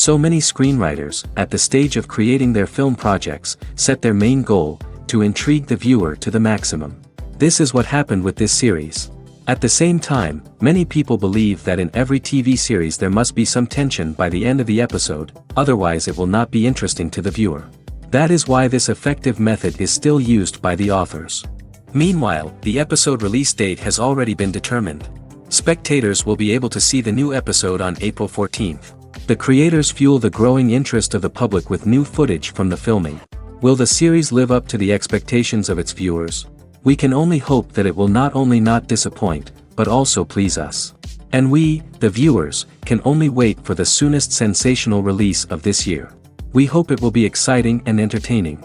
So many screenwriters, at the stage of creating their film projects, set their main goal, to intrigue the viewer to the maximum. This is what happened with this series. At the same time, many people believe that in every TV series there must be some tension by the end of the episode, otherwise it will not be interesting to the viewer. That is why this effective method is still used by the authors. Meanwhile, the episode release date has already been determined. Spectators will be able to see the new episode on April 14th. The creators fuel the growing interest of the public with new footage from the filming. Will the series live up to the expectations of its viewers? We can only hope that it will not only not disappoint, but also please us. And we, the viewers, can only wait for the soonest sensational release of this year. We hope it will be exciting and entertaining.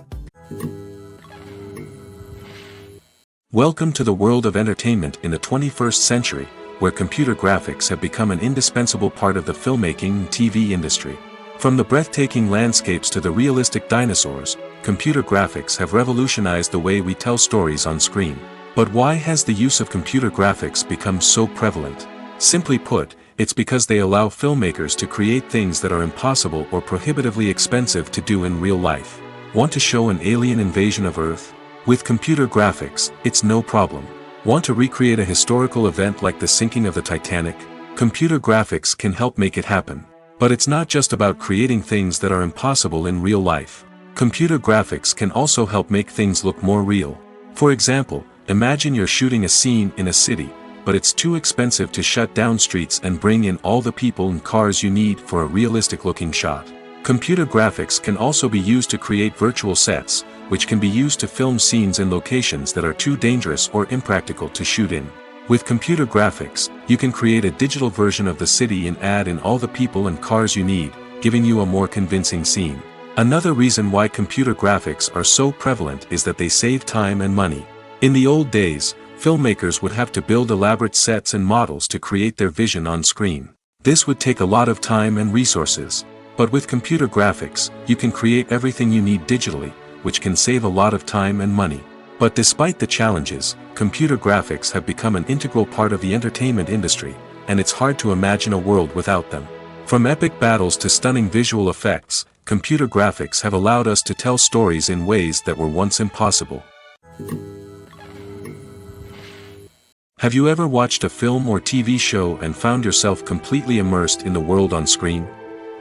Welcome to the world of entertainment in the 21st century, where computer graphics have become an indispensable part of the filmmaking and TV industry. From the breathtaking landscapes to the realistic dinosaurs, computer graphics have revolutionized the way we tell stories on screen. But why has the use of computer graphics become so prevalent? Simply put, it's because they allow filmmakers to create things that are impossible or prohibitively expensive to do in real life. Want to show an alien invasion of Earth? With computer graphics, it's no problem. Want to recreate a historical event like the sinking of the Titanic? Computer graphics can help make it happen. But it's not just about creating things that are impossible in real life. Computer graphics can also help make things look more real. For example, imagine you're shooting a scene in a city, but it's too expensive to shut down streets and bring in all the people and cars you need for a realistic-looking shot. Computer graphics can also be used to create virtual sets, which can be used to film scenes in locations that are too dangerous or impractical to shoot in. With computer graphics, you can create a digital version of the city and add in all the people and cars you need, giving you a more convincing scene. Another reason why computer graphics are so prevalent is that they save time and money. In the old days, filmmakers would have to build elaborate sets and models to create their vision on screen. This would take a lot of time and resources. But with computer graphics, you can create everything you need digitally, which can save a lot of time and money. But despite the challenges, computer graphics have become an integral part of the entertainment industry, and it's hard to imagine a world without them. From epic battles to stunning visual effects, computer graphics have allowed us to tell stories in ways that were once impossible. Have you ever watched a film or TV show and found yourself completely immersed in the world on screen?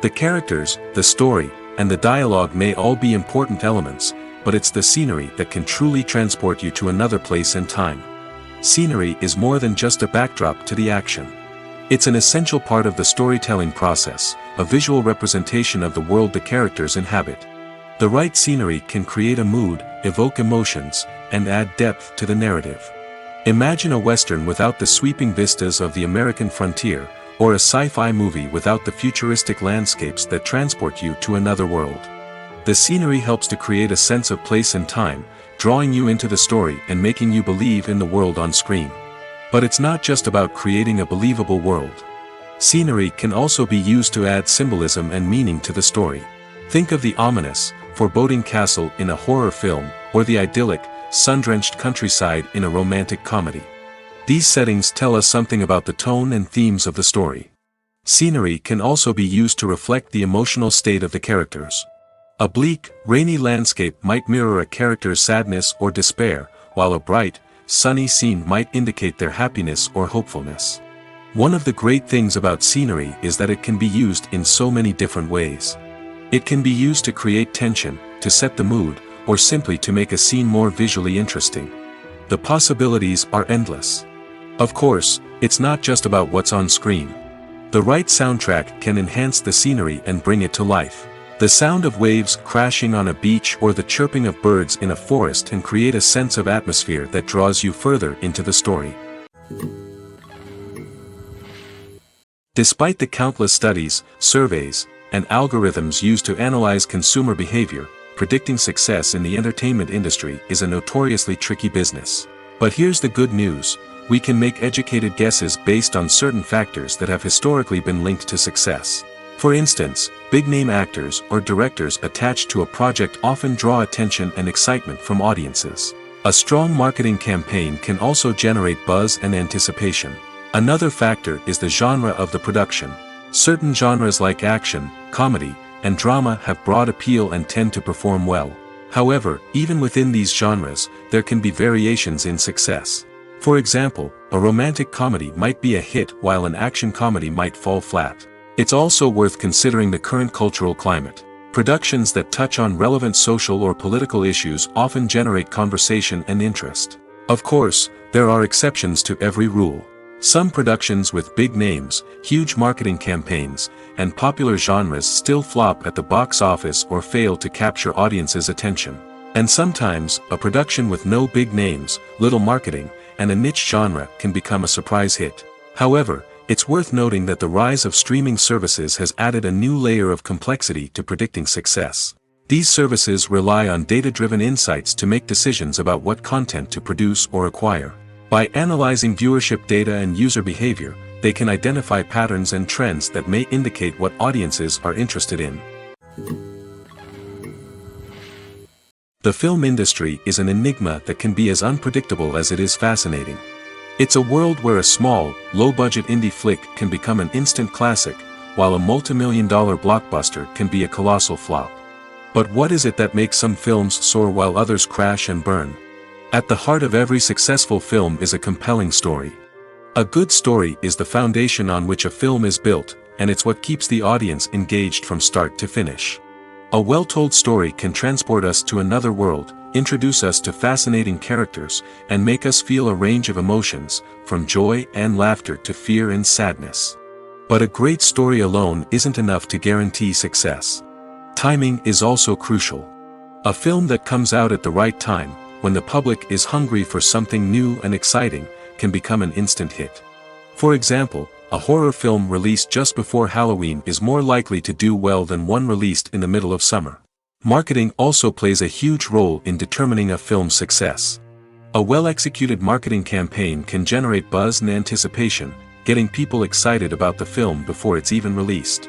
The characters, the story, and the dialogue may all be important elements, but it's the scenery that can truly transport you to another place and time. Scenery is more than just a backdrop to the action. It's an essential part of the storytelling process, a visual representation of the world the characters inhabit. The right scenery can create a mood, evoke emotions, and add depth to the narrative. Imagine a Western without the sweeping vistas of the American frontier, or a sci-fi movie without the futuristic landscapes that transport you to another world. The scenery helps to create a sense of place and time, drawing you into the story and making you believe in the world on screen. But it's not just about creating a believable world. Scenery can also be used to add symbolism and meaning to the story. Think of the ominous, foreboding castle in a horror film, or the idyllic, sun-drenched countryside in a romantic comedy. These settings tell us something about the tone and themes of the story. Scenery can also be used to reflect the emotional state of the characters. A bleak, rainy landscape might mirror a character's sadness or despair, while a bright, sunny scene might indicate their happiness or hopefulness. One of the great things about scenery is that it can be used in so many different ways. It can be used to create tension, to set the mood, or simply to make a scene more visually interesting. The possibilities are endless. Of course, it's not just about what's on screen. The right soundtrack can enhance the scenery and bring it to life. The sound of waves crashing on a beach or the chirping of birds in a forest can create a sense of atmosphere that draws you further into the story. Despite the countless studies, surveys, and algorithms used to analyze consumer behavior, predicting success in the entertainment industry is a notoriously tricky business. But here's the good news. We can make educated guesses based on certain factors that have historically been linked to success. For instance, big-name actors or directors attached to a project often draw attention and excitement from audiences. A strong marketing campaign can also generate buzz and anticipation. Another factor is the genre of the production. Certain genres like action, comedy, and drama have broad appeal and tend to perform well. However, even within these genres, there can be variations in success. For example, a romantic comedy might be a hit while an action comedy might fall flat. It's also worth considering the current cultural climate. Productions that touch on relevant social or political issues often generate conversation and interest. Of course, there are exceptions to every rule. Some productions with big names, huge marketing campaigns, and popular genres still flop at the box office or fail to capture audiences' attention. And sometimes, a production with no big names, little marketing, and a niche genre can become a surprise hit. However, it's worth noting that the rise of streaming services has added a new layer of complexity to predicting success. These services rely on data-driven insights to make decisions about what content to produce or acquire. By analyzing viewership data and user behavior, they can identify patterns and trends that may indicate what audiences are interested in. The film industry is an enigma that can be as unpredictable as it is fascinating. It's a world where a small, low-budget indie flick can become an instant classic, while a multi-million-dollar blockbuster can be a colossal flop. But what is it that makes some films soar while others crash and burn? At the heart of every successful film is a compelling story. A good story is the foundation on which a film is built, and it's what keeps the audience engaged from start to finish. A well-told story can transport us to another world, introduce us to fascinating characters, and make us feel a range of emotions, from joy and laughter to fear and sadness. But a great story alone isn't enough to guarantee success. Timing is also crucial. A film that comes out at the right time, when the public is hungry for something new and exciting, can become an instant hit. For example, a horror film released just before Halloween is more likely to do well than one released in the middle of summer. Marketing also plays a huge role in determining a film's success. A well-executed marketing campaign can generate buzz and anticipation, getting people excited about the film before it's even released.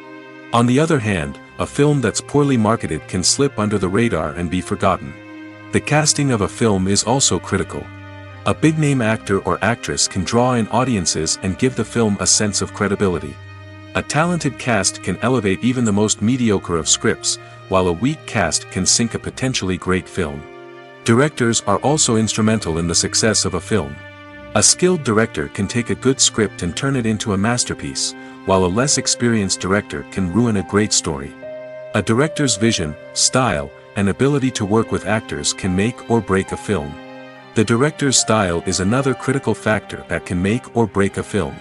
On the other hand, a film that's poorly marketed can slip under the radar and be forgotten. The casting of a film is also critical. A big-name actor or actress can draw in audiences and give the film a sense of credibility. A talented cast can elevate even the most mediocre of scripts, while a weak cast can sink a potentially great film. Directors are also instrumental in the success of a film. A skilled director can take a good script and turn it into a masterpiece, while a less experienced director can ruin a great story. A director's vision, style, and ability to work with actors can make or break a film. The director's style is another critical factor that can make or break a film.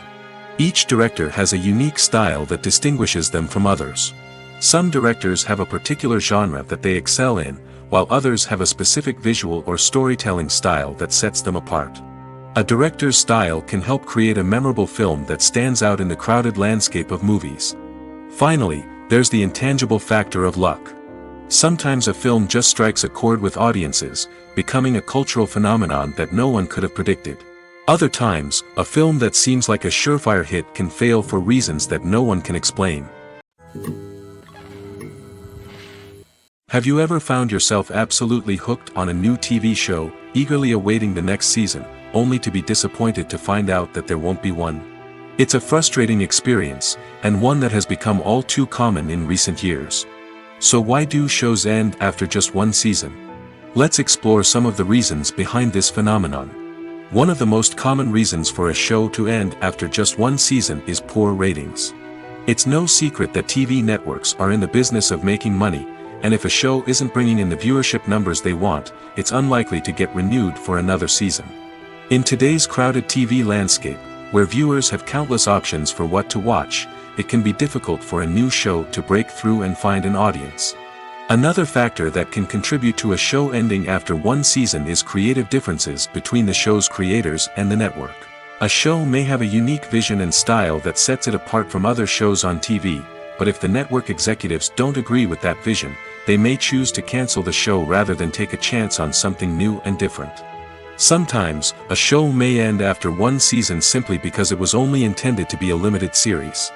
Each director has a unique style that distinguishes them from others. Some directors have a particular genre that they excel in, while others have a specific visual or storytelling style that sets them apart. A director's style can help create a memorable film that stands out in the crowded landscape of movies. Finally, there's the intangible factor of luck. Sometimes a film just strikes a chord with audiences, becoming a cultural phenomenon that no one could have predicted. Other times, a film that seems like a surefire hit can fail for reasons that no one can explain. Have you ever found yourself absolutely hooked on a new TV show, eagerly awaiting the next season, only to be disappointed to find out that there won't be one? It's a frustrating experience, and one that has become all too common in recent years. So why do shows end after just one season? Let's explore some of the reasons behind this phenomenon. One of the most common reasons for a show to end after just one season is poor ratings. It's no secret that TV networks are in the business of making money, and if a show isn't bringing in the viewership numbers they want, it's unlikely to get renewed for another season. In today's crowded TV landscape, where viewers have countless options for what to watch, it can be difficult for a new show to break through and find an audience. Another factor that can contribute to a show ending after one season is creative differences between the show's creators and the network. A show may have a unique vision and style that sets it apart from other shows on TV, but if the network executives don't agree with that vision, they may choose to cancel the show rather than take a chance on something new and different. Sometimes, a show may end after one season simply because it was only intended to be a limited series.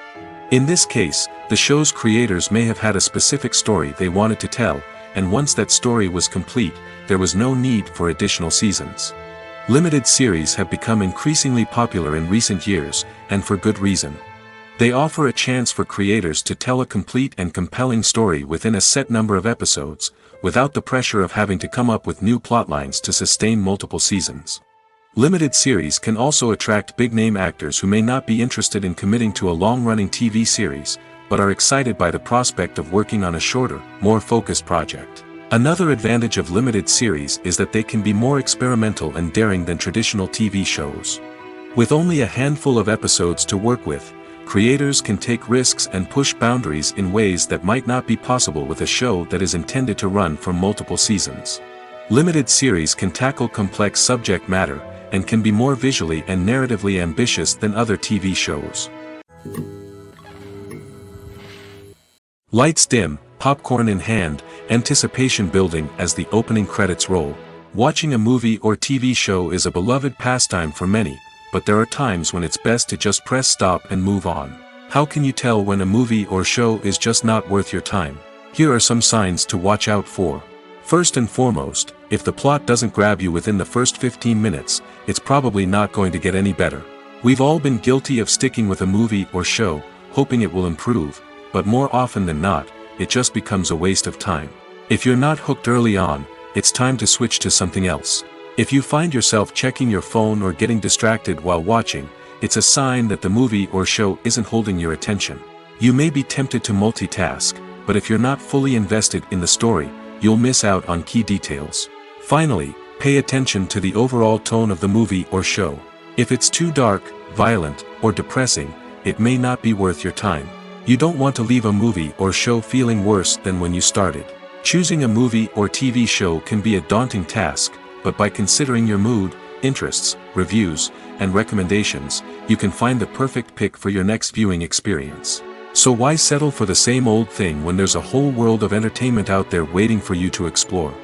In this case, the show's creators may have had a specific story they wanted to tell, and once that story was complete, there was no need for additional seasons. Limited series have become increasingly popular in recent years, and for good reason. They offer a chance for creators to tell a complete and compelling story within a set number of episodes, without the pressure of having to come up with new plotlines to sustain multiple seasons. Limited series can also attract big-name actors who may not be interested in committing to a long-running TV series, but are excited by the prospect of working on a shorter, more focused project. Another advantage of limited series is that they can be more experimental and daring than traditional TV shows. With only a handful of episodes to work with, creators can take risks and push boundaries in ways that might not be possible with a show that is intended to run for multiple seasons. Limited series can tackle complex subject matter, and can be more visually and narratively ambitious than other TV shows. Lights dim, popcorn in hand, anticipation building as the opening credits roll. Watching a movie or TV show is a beloved pastime for many, but there are times when it's best to just press stop and move on. How can you tell when a movie or show is just not worth your time? Here are some signs to watch out for. First and foremost, if the plot doesn't grab you within the first 15 minutes, it's probably not going to get any better. We've all been guilty of sticking with a movie or show, hoping it will improve, but more often than not, it just becomes a waste of time. If you're not hooked early on, it's time to switch to something else. If you find yourself checking your phone or getting distracted while watching, it's a sign that the movie or show isn't holding your attention. You may be tempted to multitask, but if you're not fully invested in the story, you'll miss out on key details. Finally, pay attention to the overall tone of the movie or show. If it's too dark, violent, or depressing, it may not be worth your time. You don't want to leave a movie or show feeling worse than when you started. Choosing a movie or TV show can be a daunting task, but by considering your mood, interests, reviews, and recommendations, you can find the perfect pick for your next viewing experience. So why settle for the same old thing when there's a whole world of entertainment out there waiting for you to explore?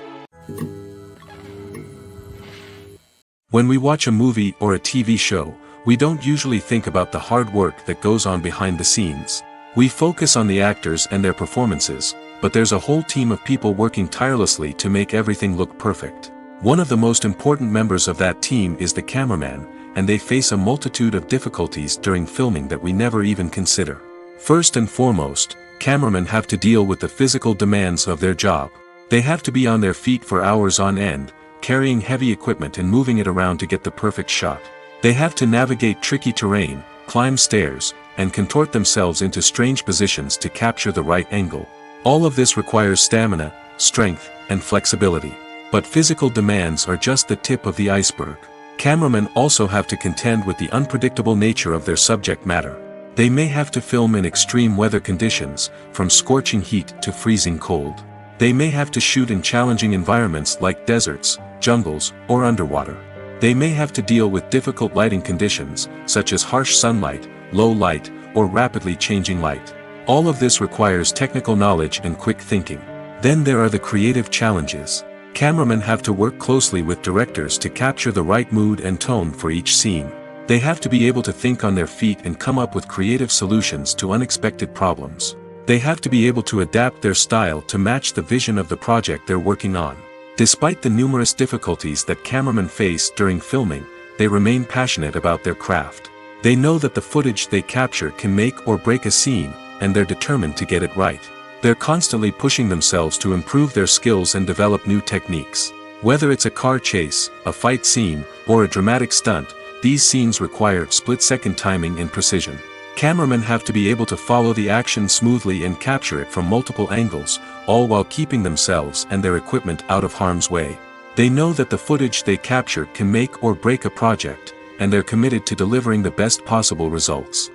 When we watch a movie or a TV show, we don't usually think about the hard work that goes on behind the scenes. We focus on the actors and their performances, but there's a whole team of people working tirelessly to make everything look perfect. One of the most important members of that team is the cameraman, and they face a multitude of difficulties during filming that we never even consider. First and foremost, cameramen have to deal with the physical demands of their job. They have to be on their feet for hours on end, carrying heavy equipment and moving it around to get the perfect shot. They have to navigate tricky terrain, climb stairs, and contort themselves into strange positions to capture the right angle. All of this requires stamina, strength, and flexibility. But physical demands are just the tip of the iceberg. Cameramen also have to contend with the unpredictable nature of their subject matter. They may have to film in extreme weather conditions, from scorching heat to freezing cold. They may have to shoot in challenging environments like deserts, jungles, or underwater. They may have to deal with difficult lighting conditions, such as harsh sunlight, low light, or rapidly changing light. All of this requires technical knowledge and quick thinking. Then there are the creative challenges. Cameramen have to work closely with directors to capture the right mood and tone for each scene. They have to be able to think on their feet and come up with creative solutions to unexpected problems. They have to be able to adapt their style to match the vision of the project they're working on. Despite the numerous difficulties that cameramen face during filming, they remain passionate about their craft. They know that the footage they capture can make or break a scene, and they're determined to get it right. They're constantly pushing themselves to improve their skills and develop new techniques. Whether it's a car chase, a fight scene, or a dramatic stunt, these scenes require split-second timing and precision. Cameramen have to be able to follow the action smoothly and capture it from multiple angles, all while keeping themselves and their equipment out of harm's way. They know that the footage they capture can make or break a project, and they're committed to delivering the best possible results.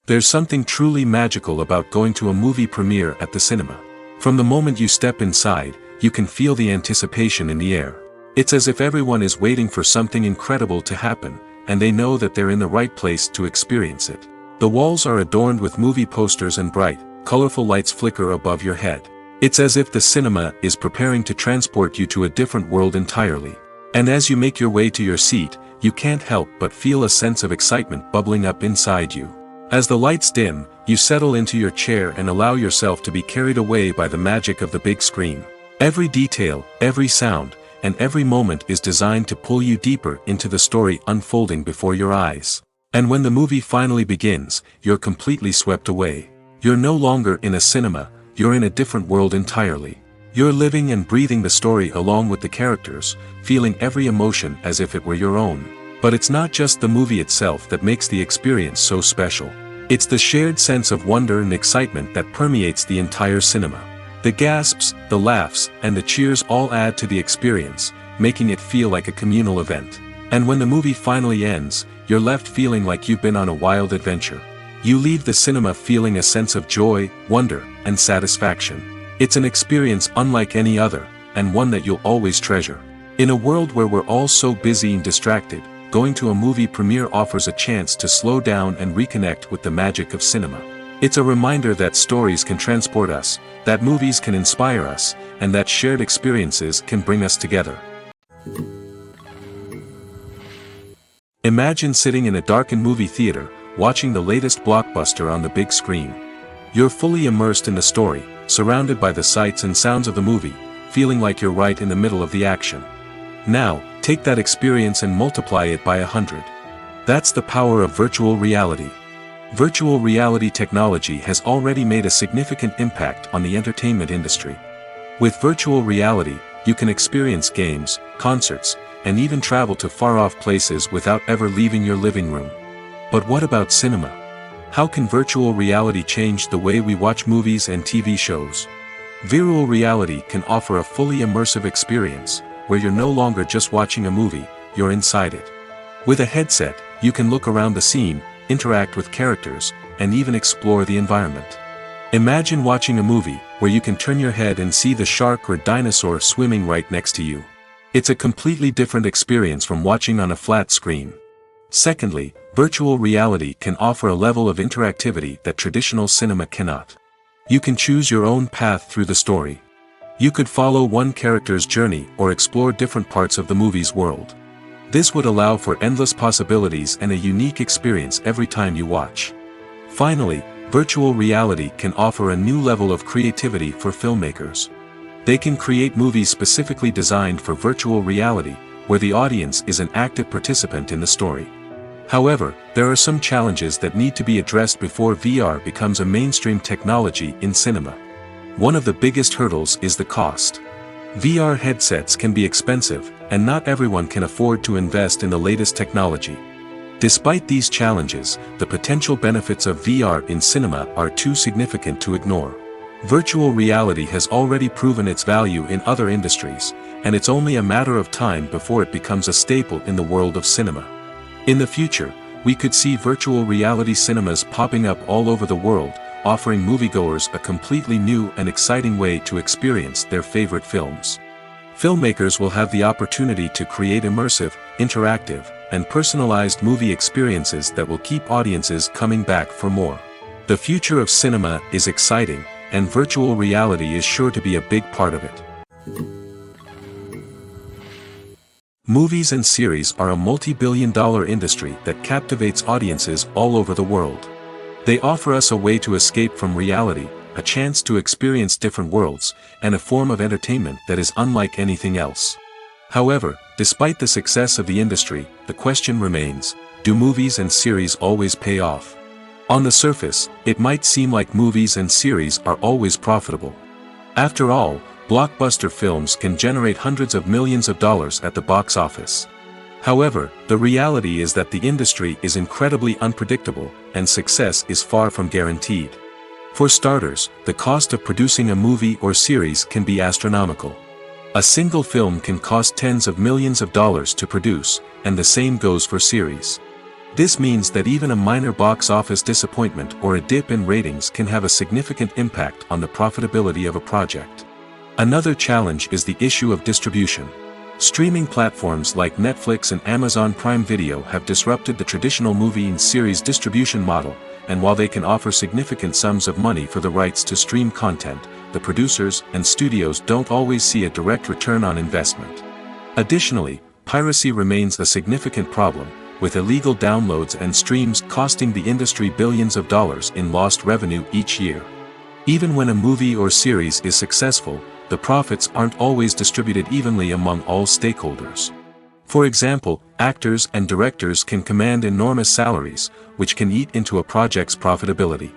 There's something truly magical about going to a movie premiere at the cinema. From the moment you step inside, you can feel the anticipation in the air. It's as if everyone is waiting for something incredible to happen, and they know that they're in the right place to experience it. The walls are adorned with movie posters and bright, colorful lights flicker above your head. It's as if the cinema is preparing to transport you to a different world entirely. And as you make your way to your seat, you can't help but feel a sense of excitement bubbling up inside you. As the lights dim, you settle into your chair and allow yourself to be carried away by the magic of the big screen. Every detail, every sound, and every moment is designed to pull you deeper into the story unfolding before your eyes. And when the movie finally begins, you're completely swept away. You're no longer in a cinema, you're in a different world entirely. You're living and breathing the story along with the characters, feeling every emotion as if it were your own. But it's not just the movie itself that makes the experience so special. It's the shared sense of wonder and excitement that permeates the entire cinema. The gasps, the laughs, and the cheers all add to the experience, making it feel like a communal event. And when the movie finally ends, you're left feeling like you've been on a wild adventure. You leave the cinema feeling a sense of joy, wonder, and satisfaction. It's an experience unlike any other, and one that you'll always treasure. In a world where we're all so busy and distracted, going to a movie premiere offers a chance to slow down and reconnect with the magic of cinema. It's a reminder that stories can transport us, that movies can inspire us, and that shared experiences can bring us together. Imagine sitting in a darkened movie theater, watching the latest blockbuster on the big screen. You're fully immersed in the story, surrounded by the sights and sounds of the movie, feeling like you're right in the middle of the action. Now, take that experience and multiply it by 100. That's the power of virtual reality. Virtual reality technology has already made a significant impact on the entertainment industry. With virtual reality, you can experience games, concerts, and even travel to far-off places without ever leaving your living room. But what about cinema? How can virtual reality change the way we watch movies and TV shows? Virtual reality can offer a fully immersive experience, where you're no longer just watching a movie, you're inside it. With a headset, you can look around the scene, interact with characters, and even explore the environment. Imagine watching a movie where you can turn your head and see the shark or dinosaur swimming right next to you. It's a completely different experience from watching on a flat screen. Secondly, virtual reality can offer a level of interactivity that traditional cinema cannot. You can choose your own path through the story. You could follow one character's journey or explore different parts of the movie's world. This would allow for endless possibilities and a unique experience every time you watch. Finally, virtual reality can offer a new level of creativity for filmmakers. They can create movies specifically designed for virtual reality, where the audience is an active participant in the story. However, there are some challenges that need to be addressed before VR becomes a mainstream technology in cinema. One of the biggest hurdles is the cost. VR headsets can be expensive, and not everyone can afford to invest in the latest technology. Despite these challenges, the potential benefits of VR in cinema are too significant to ignore. Virtual reality has already proven its value in other industries, and it's only a matter of time before it becomes a staple in the world of cinema. In the future, we could see virtual reality cinemas popping up all over the world, offering moviegoers a completely new and exciting way to experience their favorite films. Filmmakers will have the opportunity to create immersive, interactive, and personalized movie experiences that will keep audiences coming back for more. The future of cinema is exciting, and virtual reality is sure to be a big part of it. Movies and series are a multi-billion-dollar industry that captivates audiences all over the world. They offer us a way to escape from reality, a chance to experience different worlds, and a form of entertainment that is unlike anything else. However, despite the success of the industry, the question remains, do movies and series always pay off? On the surface, it might seem like movies and series are always profitable. After all, blockbuster films can generate hundreds of millions of dollars at the box office. However, the reality is that the industry is incredibly unpredictable, and success is far from guaranteed. For starters, the cost of producing a movie or series can be astronomical. A single film can cost tens of millions of dollars to produce, and the same goes for series. This means that even a minor box office disappointment or a dip in ratings can have a significant impact on the profitability of a project. Another challenge is the issue of distribution. Streaming platforms like Netflix and Amazon Prime Video have disrupted the traditional movie and series distribution model, and while they can offer significant sums of money for the rights to stream content, the producers and studios don't always see a direct return on investment. Additionally, piracy remains a significant problem, with illegal downloads and streams costing the industry billions of dollars in lost revenue each year. Even when a movie or series is successful, the profits aren't always distributed evenly among all stakeholders. For example, actors and directors can command enormous salaries, which can eat into a project's profitability.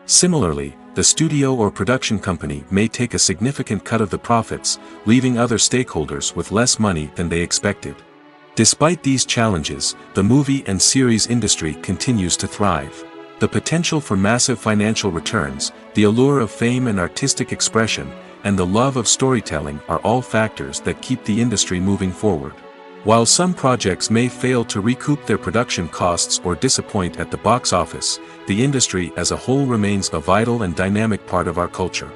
Similarly, the studio or production company may take a significant cut of the profits, leaving other stakeholders with less money than they expected. Despite these challenges, the movie and series industry continues to thrive. The potential for massive financial returns, the allure of fame and artistic expression, and the love of storytelling are all factors that keep the industry moving forward. While some projects may fail to recoup their production costs or disappoint at the box office, the industry as a whole remains a vital and dynamic part of our culture.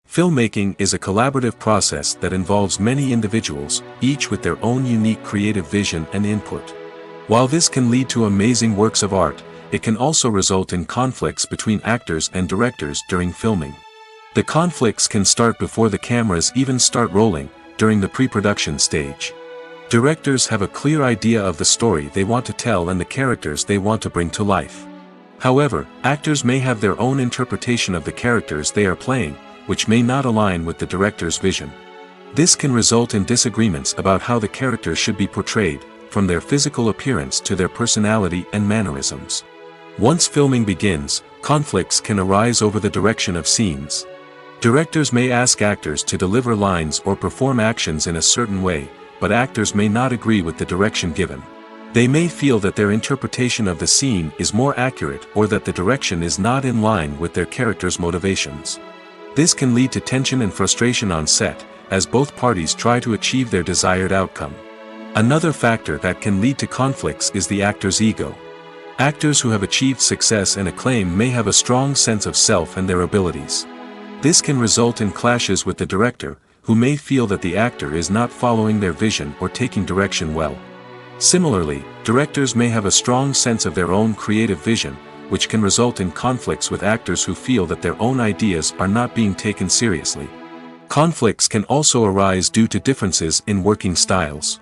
Filmmaking is a collaborative process that involves many individuals, each with their own unique creative vision and input. While this can lead to amazing works of art, it can also result in conflicts between actors and directors during filming. The conflicts can start before the cameras even start rolling, during the pre-production stage. Directors have a clear idea of the story they want to tell and the characters they want to bring to life. However, actors may have their own interpretation of the characters they are playing, which may not align with the director's vision. This can result in disagreements about how the characters should be portrayed, from their physical appearance to their personality and mannerisms. Once filming begins, conflicts can arise over the direction of scenes. Directors may ask actors to deliver lines or perform actions in a certain way, but actors may not agree with the direction given. They may feel that their interpretation of the scene is more accurate or that the direction is not in line with their character's motivations. This can lead to tension and frustration on set, as both parties try to achieve their desired outcome. Another factor that can lead to conflicts is the actor's ego. Actors who have achieved success and acclaim may have a strong sense of self and their abilities. This can result in clashes with the director, who may feel that the actor is not following their vision or taking direction well. Similarly, directors may have a strong sense of their own creative vision, which can result in conflicts with actors who feel that their own ideas are not being taken seriously. Conflicts can also arise due to differences in working styles.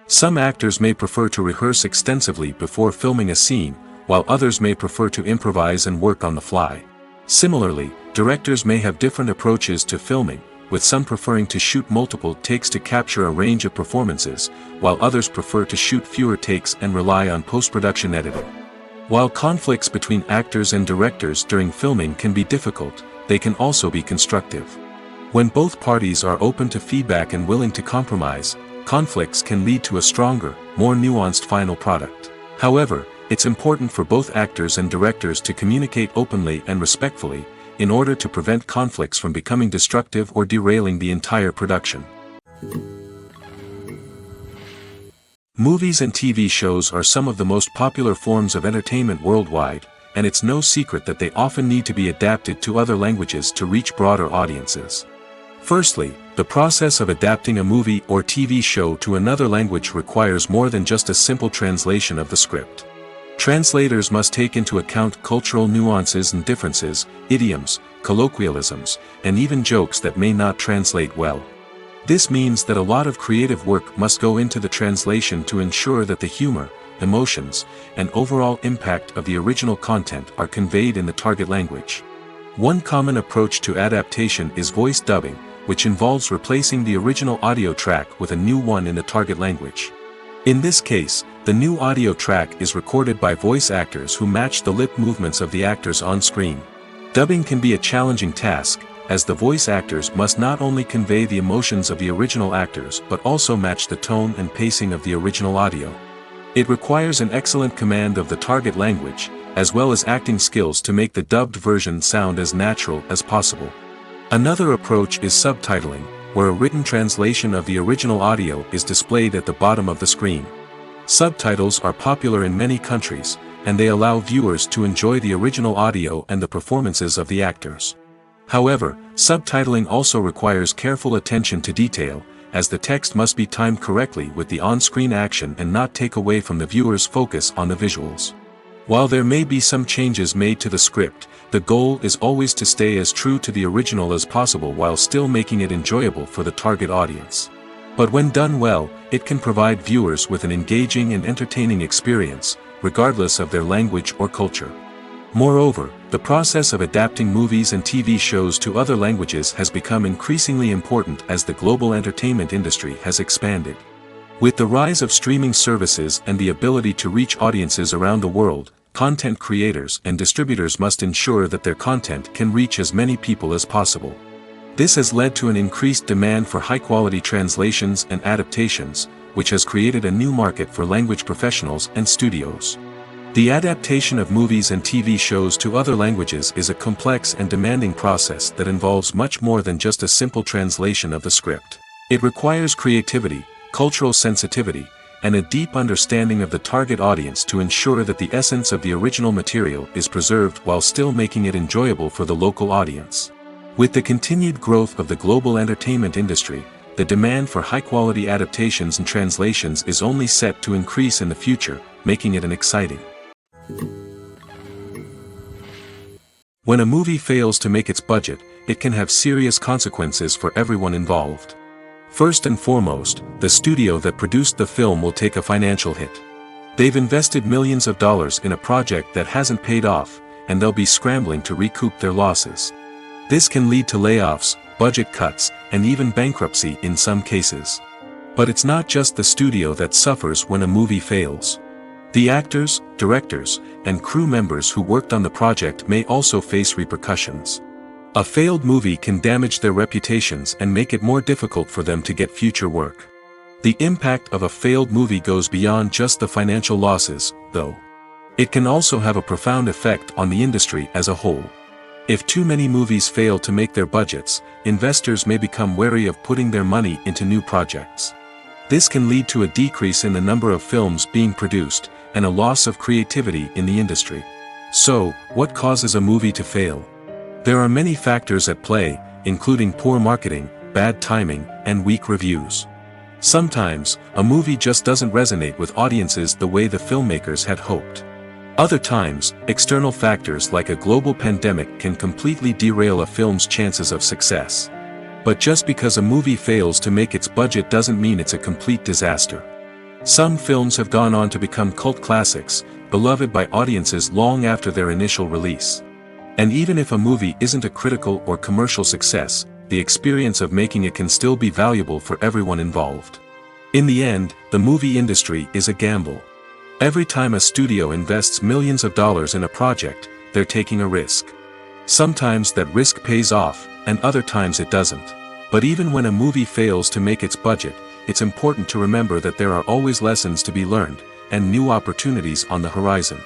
Some actors may prefer to rehearse extensively before filming a scene, while others may prefer to improvise and work on the fly. Similarly, directors may have different approaches to filming, with some preferring to shoot multiple takes to capture a range of performances, while others prefer to shoot fewer takes and rely on post-production editing. While conflicts between actors and directors during filming can be difficult, they can also be constructive. When both parties are open to feedback and willing to compromise, conflicts can lead to a stronger, more nuanced final product. However, it's important for both actors and directors to communicate openly and respectfully, in order to prevent conflicts from becoming destructive or derailing the entire production. Movies and TV shows are some of the most popular forms of entertainment worldwide, and it's no secret that they often need to be adapted to other languages to reach broader audiences. Firstly, the process of adapting a movie or TV show to another language requires more than just a simple translation of the script. Translators must take into account cultural nuances and differences, idioms, colloquialisms, and even jokes that may not translate well. This means that a lot of creative work must go into the translation to ensure that the humor, emotions, and overall impact of the original content are conveyed in the target language. One common approach to adaptation is voice dubbing, which involves replacing the original audio track with a new one in the target language. In this case, the new audio track is recorded by voice actors who match the lip movements of the actors on screen. Dubbing can be a challenging task, as the voice actors must not only convey the emotions of the original actors but also match the tone and pacing of the original audio. It requires an excellent command of the target language, as well as acting skills to make the dubbed version sound as natural as possible. Another approach is subtitling, where a written translation of the original audio is displayed at the bottom of the screen. Subtitles are popular in many countries, and they allow viewers to enjoy the original audio and the performances of the actors. However, subtitling also requires careful attention to detail, as the text must be timed correctly with the on-screen action and not take away from the viewer's focus on the visuals. While there may be some changes made to the script, the goal is always to stay as true to the original as possible while still making it enjoyable for the target audience. But when done well, it can provide viewers with an engaging and entertaining experience, regardless of their language or culture. Moreover, the process of adapting movies and TV shows to other languages has become increasingly important as the global entertainment industry has expanded. With the rise of streaming services and the ability to reach audiences around the world, content creators and distributors must ensure that their content can reach as many people as possible. This has led to an increased demand for high-quality translations and adaptations, which has created a new market for language professionals and studios. The adaptation of movies and TV shows to other languages is a complex and demanding process that involves much more than just a simple translation of the script. It requires creativity, cultural sensitivity, and a deep understanding of the target audience to ensure that the essence of the original material is preserved while still making it enjoyable for the local audience. With the continued growth of the global entertainment industry, the demand for high-quality adaptations and translations is only set to increase in the future, making it an exciting. When a movie fails to make its budget, it can have serious consequences for everyone involved. First and foremost, the studio that produced the film will take a financial hit. They've invested millions of dollars in a project that hasn't paid off, and they'll be scrambling to recoup their losses. This can lead to layoffs, budget cuts, and even bankruptcy in some cases. But it's not just the studio that suffers when a movie fails. The actors, directors, and crew members who worked on the project may also face repercussions. A failed movie can damage their reputations and make it more difficult for them to get future work. The impact of a failed movie goes beyond just the financial losses, though. It can also have a profound effect on the industry as a whole. If too many movies fail to make their budgets, investors may become wary of putting their money into new projects. This can lead to a decrease in the number of films being produced, and a loss of creativity in the industry. So, what causes a movie to fail? There are many factors at play, including poor marketing, bad timing, and weak reviews. Sometimes, a movie just doesn't resonate with audiences the way the filmmakers had hoped. Other times, external factors like a global pandemic can completely derail a film's chances of success. But just because a movie fails to make its budget doesn't mean it's a complete disaster. Some films have gone on to become cult classics, beloved by audiences long after their initial release. And even if a movie isn't a critical or commercial success, the experience of making it can still be valuable for everyone involved. In the end, the movie industry is a gamble. Every time a studio invests millions of dollars in a project, they're taking a risk. Sometimes that risk pays off, and other times it doesn't. But even when a movie fails to make its budget, it's important to remember that there are always lessons to be learned, and new opportunities on the horizon.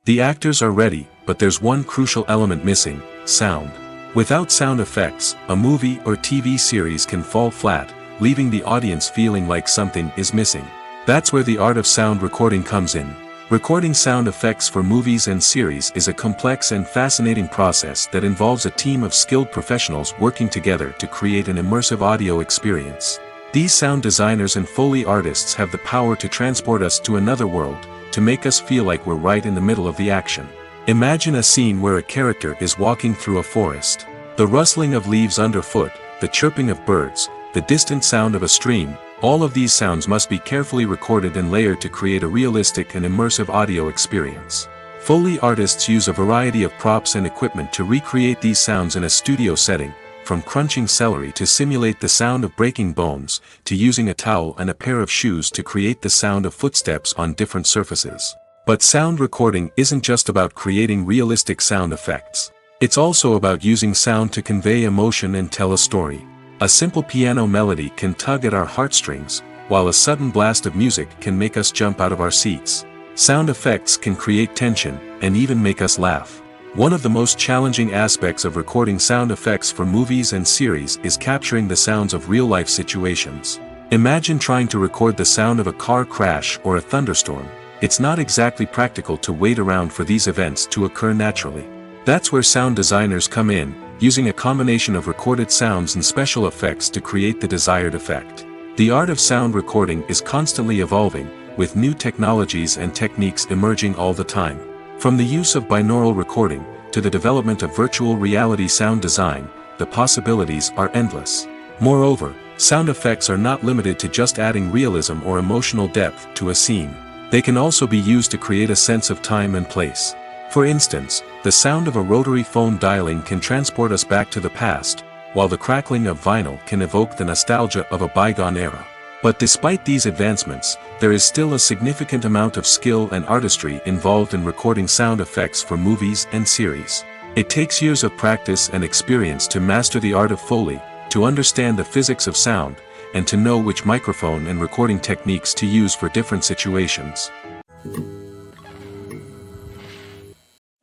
The actors are ready, but there's one crucial element missing: sound. Without sound effects, a movie or TV series can fall flat, leaving the audience feeling like something is missing. That's where the art of sound recording comes in. Recording sound effects for movies and series is a complex and fascinating process that involves a team of skilled professionals working together to create an immersive audio experience. These sound designers and Foley artists have the power to transport us to another world, to make us feel like we're right in the middle of the action. Imagine a scene where a character is walking through a forest. The rustling of leaves underfoot, the chirping of birds, the distant sound of a stream, all of these sounds must be carefully recorded and layered to create a realistic and immersive audio experience. Foley artists use a variety of props and equipment to recreate these sounds in a studio setting, from crunching celery to simulate the sound of breaking bones, to using a towel and a pair of shoes to create the sound of footsteps on different surfaces. But sound recording isn't just about creating realistic sound effects. It's also about using sound to convey emotion and tell a story. A simple piano melody can tug at our heartstrings, while a sudden blast of music can make us jump out of our seats. Sound effects can create tension, and even make us laugh. One of the most challenging aspects of recording sound effects for movies and series is capturing the sounds of real-life situations. Imagine trying to record the sound of a car crash or a thunderstorm. It's not exactly practical to wait around for these events to occur naturally. That's where sound designers come in, using a combination of recorded sounds and special effects to create the desired effect. The art of sound recording is constantly evolving, with new technologies and techniques emerging all the time. From the use of binaural recording, to the development of virtual reality sound design, the possibilities are endless. Moreover, sound effects are not limited to just adding realism or emotional depth to a scene. They can also be used to create a sense of time and place. For instance, the sound of a rotary phone dialing can transport us back to the past, while the crackling of vinyl can evoke the nostalgia of a bygone era. But despite these advancements, there is still a significant amount of skill and artistry involved in recording sound effects for movies and series. It takes years of practice and experience to master the art of Foley, to understand the physics of sound, and to know which microphone and recording techniques to use for different situations.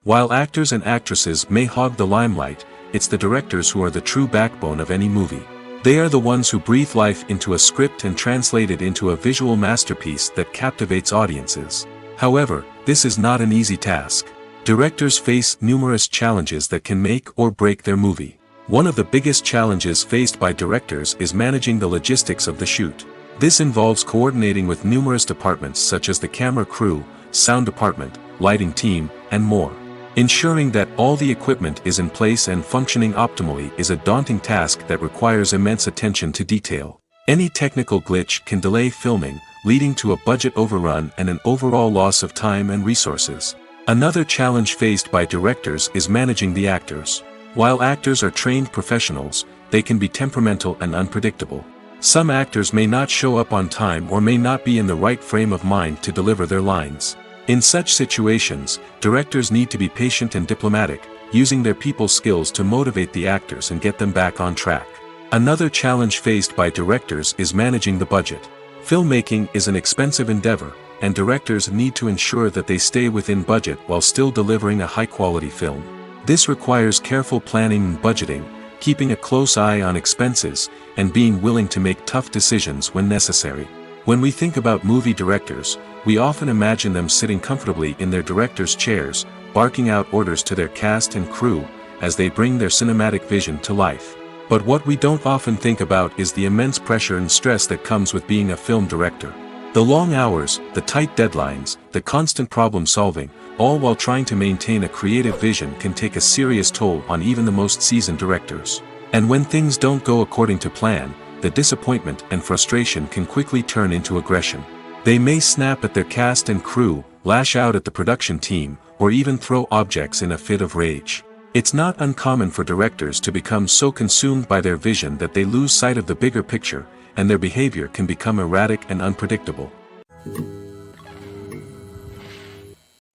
While actors and actresses may hog the limelight, it's the directors who are the true backbone of any movie. They are the ones who breathe life into a script and translate it into a visual masterpiece that captivates audiences. However, this is not an easy task. Directors face numerous challenges that can make or break their movie. One of the biggest challenges faced by directors is managing the logistics of the shoot. This involves coordinating with numerous departments such as the camera crew, sound department, lighting team, and more. Ensuring that all the equipment is in place and functioning optimally is a daunting task that requires immense attention to detail. Any technical glitch can delay filming, leading to a budget overrun and an overall loss of time and resources. Another challenge faced by directors is managing the actors. While actors are trained professionals, they can be temperamental and unpredictable. Some actors may not show up on time or may not be in the right frame of mind to deliver their lines. In such situations, directors need to be patient and diplomatic, using their people skills to motivate the actors and get them back on track. Another challenge faced by directors is managing the budget. Filmmaking is an expensive endeavor, and directors need to ensure that they stay within budget while still delivering a high-quality film. This requires careful planning and budgeting, keeping a close eye on expenses, and being willing to make tough decisions when necessary. When we think about movie directors, we often imagine them sitting comfortably in their director's chairs, barking out orders to their cast and crew, as they bring their cinematic vision to life. But what we don't often think about is the immense pressure and stress that comes with being a film director. The long hours, the tight deadlines, the constant problem solving, all while trying to maintain a creative vision can take a serious toll on even the most seasoned directors. And when things don't go according to plan, the disappointment and frustration can quickly turn into aggression. They may snap at their cast and crew, lash out at the production team, or even throw objects in a fit of rage. It's not uncommon for directors to become so consumed by their vision that they lose sight of the bigger picture, and their behavior can become erratic and unpredictable.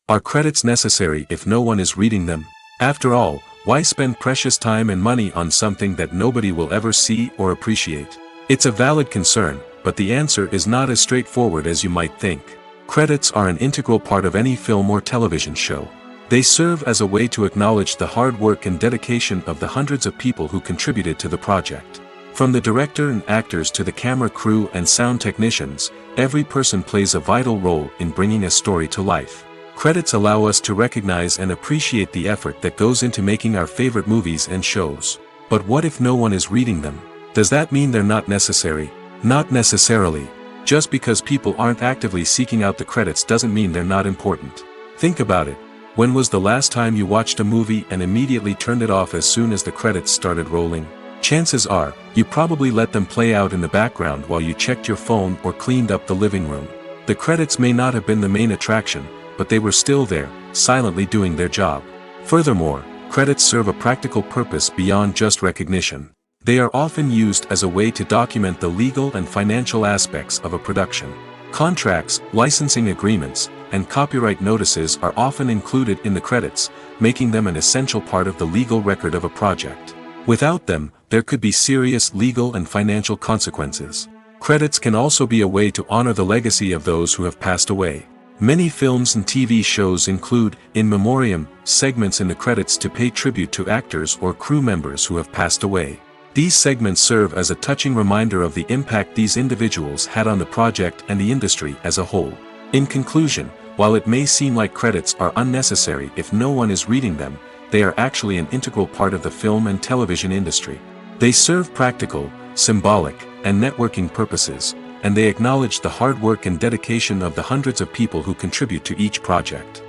Are credits necessary if no one is reading them? After all, why spend precious time and money on something that nobody will ever see or appreciate? It's a valid concern, but the answer is not as straightforward as you might think. Credits are an integral part of any film or television show. They serve as a way to acknowledge the hard work and dedication of the hundreds of people who contributed to the project. From the director and actors to the camera crew and sound technicians, every person plays a vital role in bringing a story to life. Credits allow us to recognize and appreciate the effort that goes into making our favorite movies and shows. But what if no one is reading them? Does that mean they're not necessary? Not necessarily. Just because people aren't actively seeking out the credits doesn't mean they're not important. Think about it. When was the last time you watched a movie and immediately turned it off as soon as the credits started rolling? Chances are, you probably let them play out in the background while you checked your phone or cleaned up the living room. The credits may not have been the main attraction, but they were still there, silently doing their job. Furthermore, credits serve a practical purpose beyond just recognition. They are often used as a way to document the legal and financial aspects of a production. Contracts, licensing agreements, and copyright notices are often included in the credits, making them an essential part of the legal record of a project. Without them, there could be serious legal and financial consequences. Credits can also be a way to honor the legacy of those who have passed away. Many films and TV shows include, in memoriam, segments in the credits to pay tribute to actors or crew members who have passed away. These segments serve as a touching reminder of the impact these individuals had on the project and the industry as a whole. In conclusion, while it may seem like credits are unnecessary if no one is reading them, they are actually an integral part of the film and television industry. They serve practical, symbolic, and networking purposes, and they acknowledge the hard work and dedication of the hundreds of people who contribute to each project.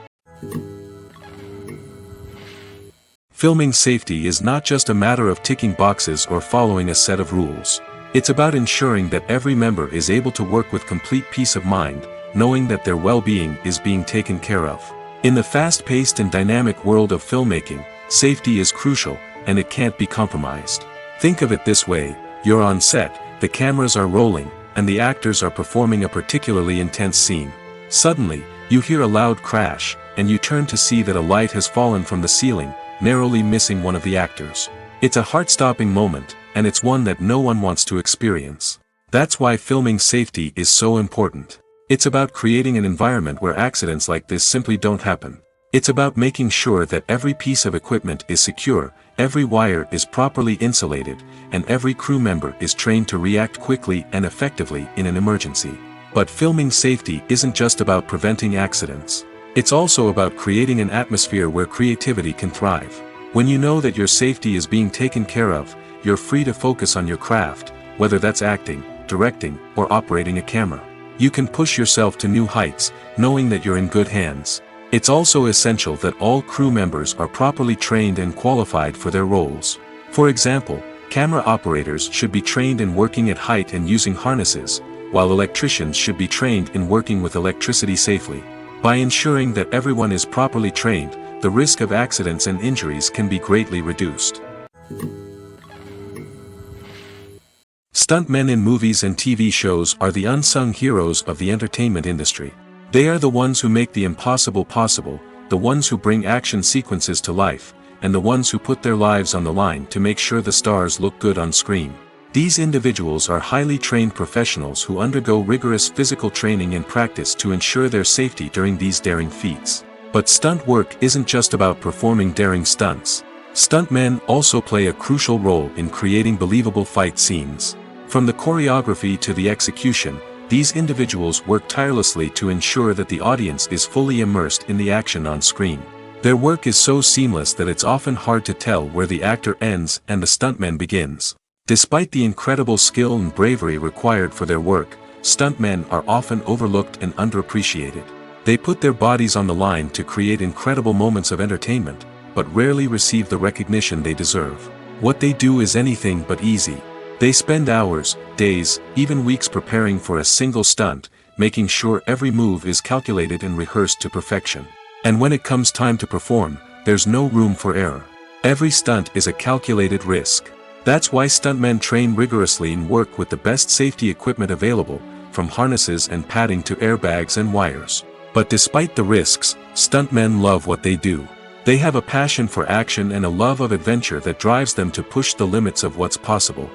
Filming safety is not just a matter of ticking boxes or following a set of rules. It's about ensuring that every member is able to work with complete peace of mind, knowing that their well-being is being taken care of. In the fast-paced and dynamic world of filmmaking, safety is crucial, and it can't be compromised. Think of it this way: you're on set, the cameras are rolling, and the actors are performing a particularly intense scene. Suddenly, you hear a loud crash, and you turn to see that a light has fallen from the ceiling, narrowly missing one of the actors. It's a heart-stopping moment, and it's one that no one wants to experience. That's why filming safety is so important. It's about creating an environment where accidents like this simply don't happen. It's about making sure that every piece of equipment is secure, every wire is properly insulated, and every crew member is trained to react quickly and effectively in an emergency. But filming safety isn't just about preventing accidents. It's also about creating an atmosphere where creativity can thrive. When you know that your safety is being taken care of, you're free to focus on your craft, whether that's acting, directing, or operating a camera. You can push yourself to new heights, knowing that you're in good hands. It's also essential that all crew members are properly trained and qualified for their roles. For example, camera operators should be trained in working at height and using harnesses, while electricians should be trained in working with electricity safely. By ensuring that everyone is properly trained, the risk of accidents and injuries can be greatly reduced. Stuntmen in movies and TV shows are the unsung heroes of the entertainment industry. They are the ones who make the impossible possible, the ones who bring action sequences to life, and the ones who put their lives on the line to make sure the stars look good on screen. These individuals are highly trained professionals who undergo rigorous physical training and practice to ensure their safety during these daring feats. But stunt work isn't just about performing daring stunts. Stuntmen also play a crucial role in creating believable fight scenes. From the choreography to the execution, these individuals work tirelessly to ensure that the audience is fully immersed in the action on screen. Their work is so seamless that it's often hard to tell where the actor ends and the stuntman begins. Despite the incredible skill and bravery required for their work, stuntmen are often overlooked and underappreciated. They put their bodies on the line to create incredible moments of entertainment, but rarely receive the recognition they deserve. What they do is anything but easy. They spend hours, days, even weeks preparing for a single stunt, making sure every move is calculated and rehearsed to perfection. And when it comes time to perform, there's no room for error. Every stunt is a calculated risk. That's why stuntmen train rigorously and work with the best safety equipment available, from harnesses and padding to airbags and wires. But despite the risks, stuntmen love what they do. They have a passion for action and a love of adventure that drives them to push the limits of what's possible.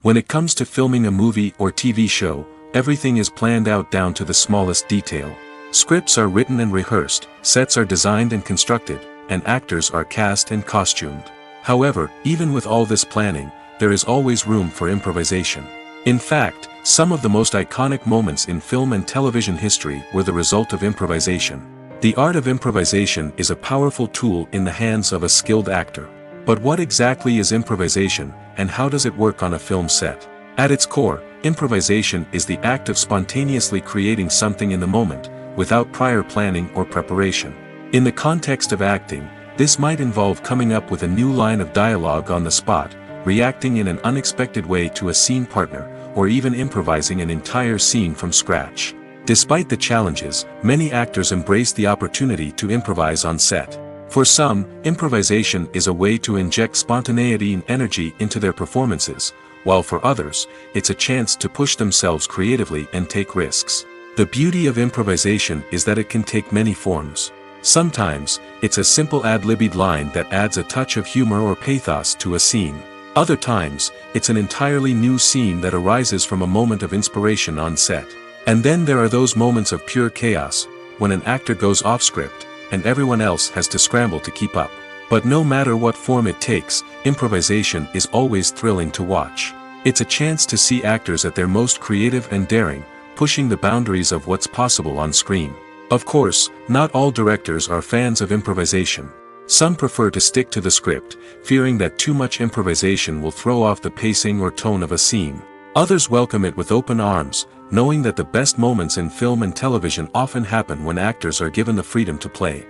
When it comes to filming a movie or TV show, everything is planned out down to the smallest detail. Scripts are written and rehearsed, sets are designed and constructed, and actors are cast and costumed. However, even with all this planning, there is always room for improvisation. In fact, some of the most iconic moments in film and television history were the result of improvisation. The art of improvisation is a powerful tool in the hands of a skilled actor. But what exactly is improvisation, and how does it work on a film set? At its core, improvisation is the act of spontaneously creating something in the moment, without prior planning or preparation. In the context of acting, this might involve coming up with a new line of dialogue on the spot, reacting in an unexpected way to a scene partner, or even improvising an entire scene from scratch. Despite the challenges, many actors embrace the opportunity to improvise on set. For some, improvisation is a way to inject spontaneity and energy into their performances, while for others, it's a chance to push themselves creatively and take risks. The beauty of improvisation is that it can take many forms. Sometimes, it's a simple ad-libbed line that adds a touch of humor or pathos to a scene. Other times, it's an entirely new scene that arises from a moment of inspiration on set. And then there are those moments of pure chaos, when an actor goes off script, and everyone else has to scramble to keep up. But no matter what form it takes, improvisation is always thrilling to watch. It's a chance to see actors at their most creative and daring, pushing the boundaries of what's possible on screen. Of course, not all directors are fans of improvisation. Some prefer to stick to the script, fearing that too much improvisation will throw off the pacing or tone of a scene. Others welcome it with open arms, knowing that the best moments in film and television often happen when actors are given the freedom to play.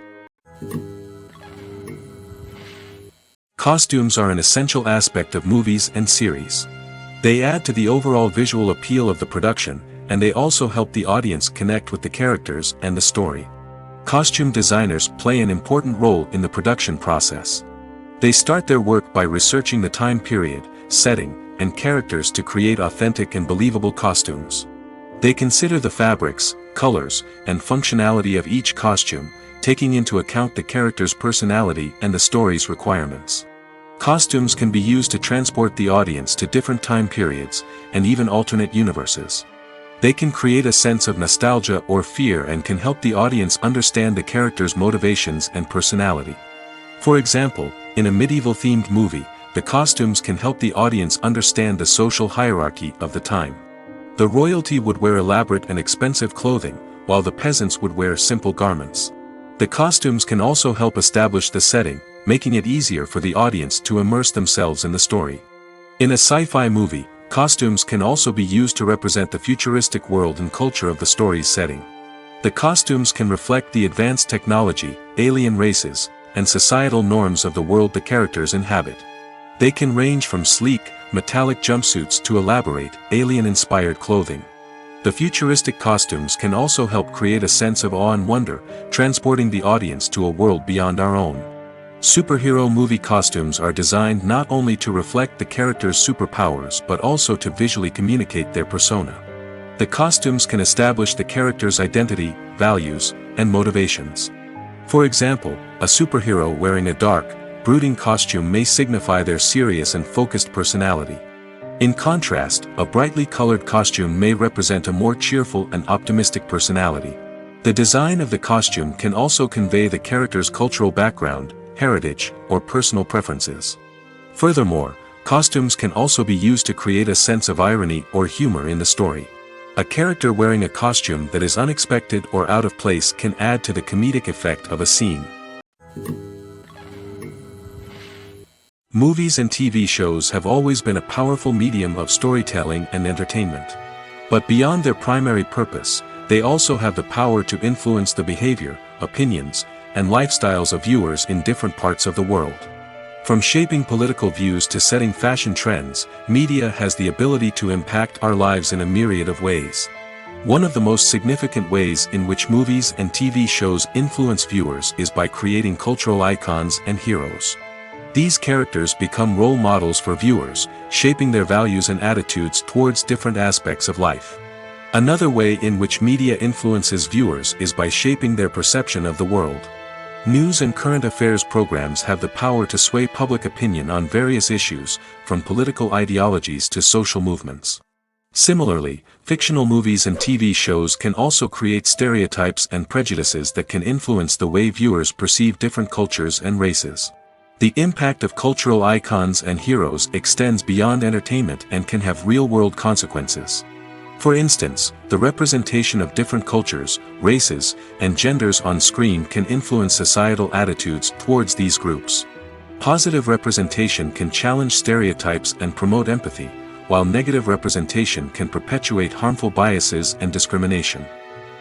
Costumes are an essential aspect of movies and series. They add to the overall visual appeal of the production, and they also help the audience connect with the characters and the story. Costume designers play an important role in the production process. They start their work by researching the time period, setting, and characters to create authentic and believable costumes. They consider the fabrics, colors, and functionality of each costume, taking into account the character's personality and the story's requirements. Costumes can be used to transport the audience to different time periods, and even alternate universes. They can create a sense of nostalgia or fear and can help the audience understand the character's motivations and personality. For example, in a medieval-themed movie, the costumes can help the audience understand the social hierarchy of the time. The royalty would wear elaborate and expensive clothing, while the peasants would wear simple garments. The costumes can also help establish the setting, making it easier for the audience to immerse themselves in the story. In a sci-fi movie, costumes can also be used to represent the futuristic world and culture of the story's setting. The costumes can reflect the advanced technology, alien races, and societal norms of the world the characters inhabit. They can range from sleek, metallic jumpsuits to elaborate, alien-inspired clothing. The futuristic costumes can also help create a sense of awe and wonder, transporting the audience to a world beyond our own. Superhero movie costumes are designed not only to reflect the character's superpowers but also to visually communicate their persona. The costumes can establish the character's identity, values, and motivations. For example, a superhero wearing a dark, brooding costume may signify their serious and focused personality. In contrast, a brightly colored costume may represent a more cheerful and optimistic personality. The design of the costume can also convey the character's cultural background, heritage, or personal preferences. Furthermore, costumes can also be used to create a sense of irony or humor in the story. A character wearing a costume that is unexpected or out of place can add to the comedic effect of a scene. Movies and TV shows have always been a powerful medium of storytelling and entertainment. But beyond their primary purpose, they also have the power to influence the behavior, opinions, and lifestyles of viewers in different parts of the world. From shaping political views to setting fashion trends, media has the ability to impact our lives in a myriad of ways. One of the most significant ways in which movies and TV shows influence viewers is by creating cultural icons and heroes. These characters become role models for viewers, shaping their values and attitudes towards different aspects of life. Another way in which media influences viewers is by shaping their perception of the world. News and current affairs programs have the power to sway public opinion on various issues, from political ideologies to social movements. Similarly, fictional movies and TV shows can also create stereotypes and prejudices that can influence the way viewers perceive different cultures and races. The impact of cultural icons and heroes extends beyond entertainment and can have real-world consequences. For instance, the representation of different cultures, races, and genders on screen can influence societal attitudes towards these groups. Positive representation can challenge stereotypes and promote empathy, while negative representation can perpetuate harmful biases and discrimination.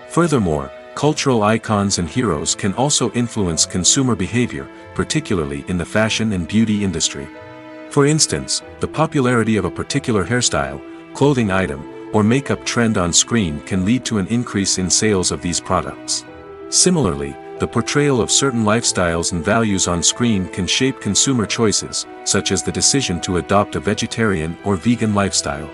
Furthermore, cultural icons and heroes can also influence consumer behavior, particularly in the fashion and beauty industry. For instance, the popularity of a particular hairstyle, clothing item, or makeup trend on screen can lead to an increase in sales of these products. Similarly, the portrayal of certain lifestyles and values on screen can shape consumer choices, such as the decision to adopt a vegetarian or vegan lifestyle.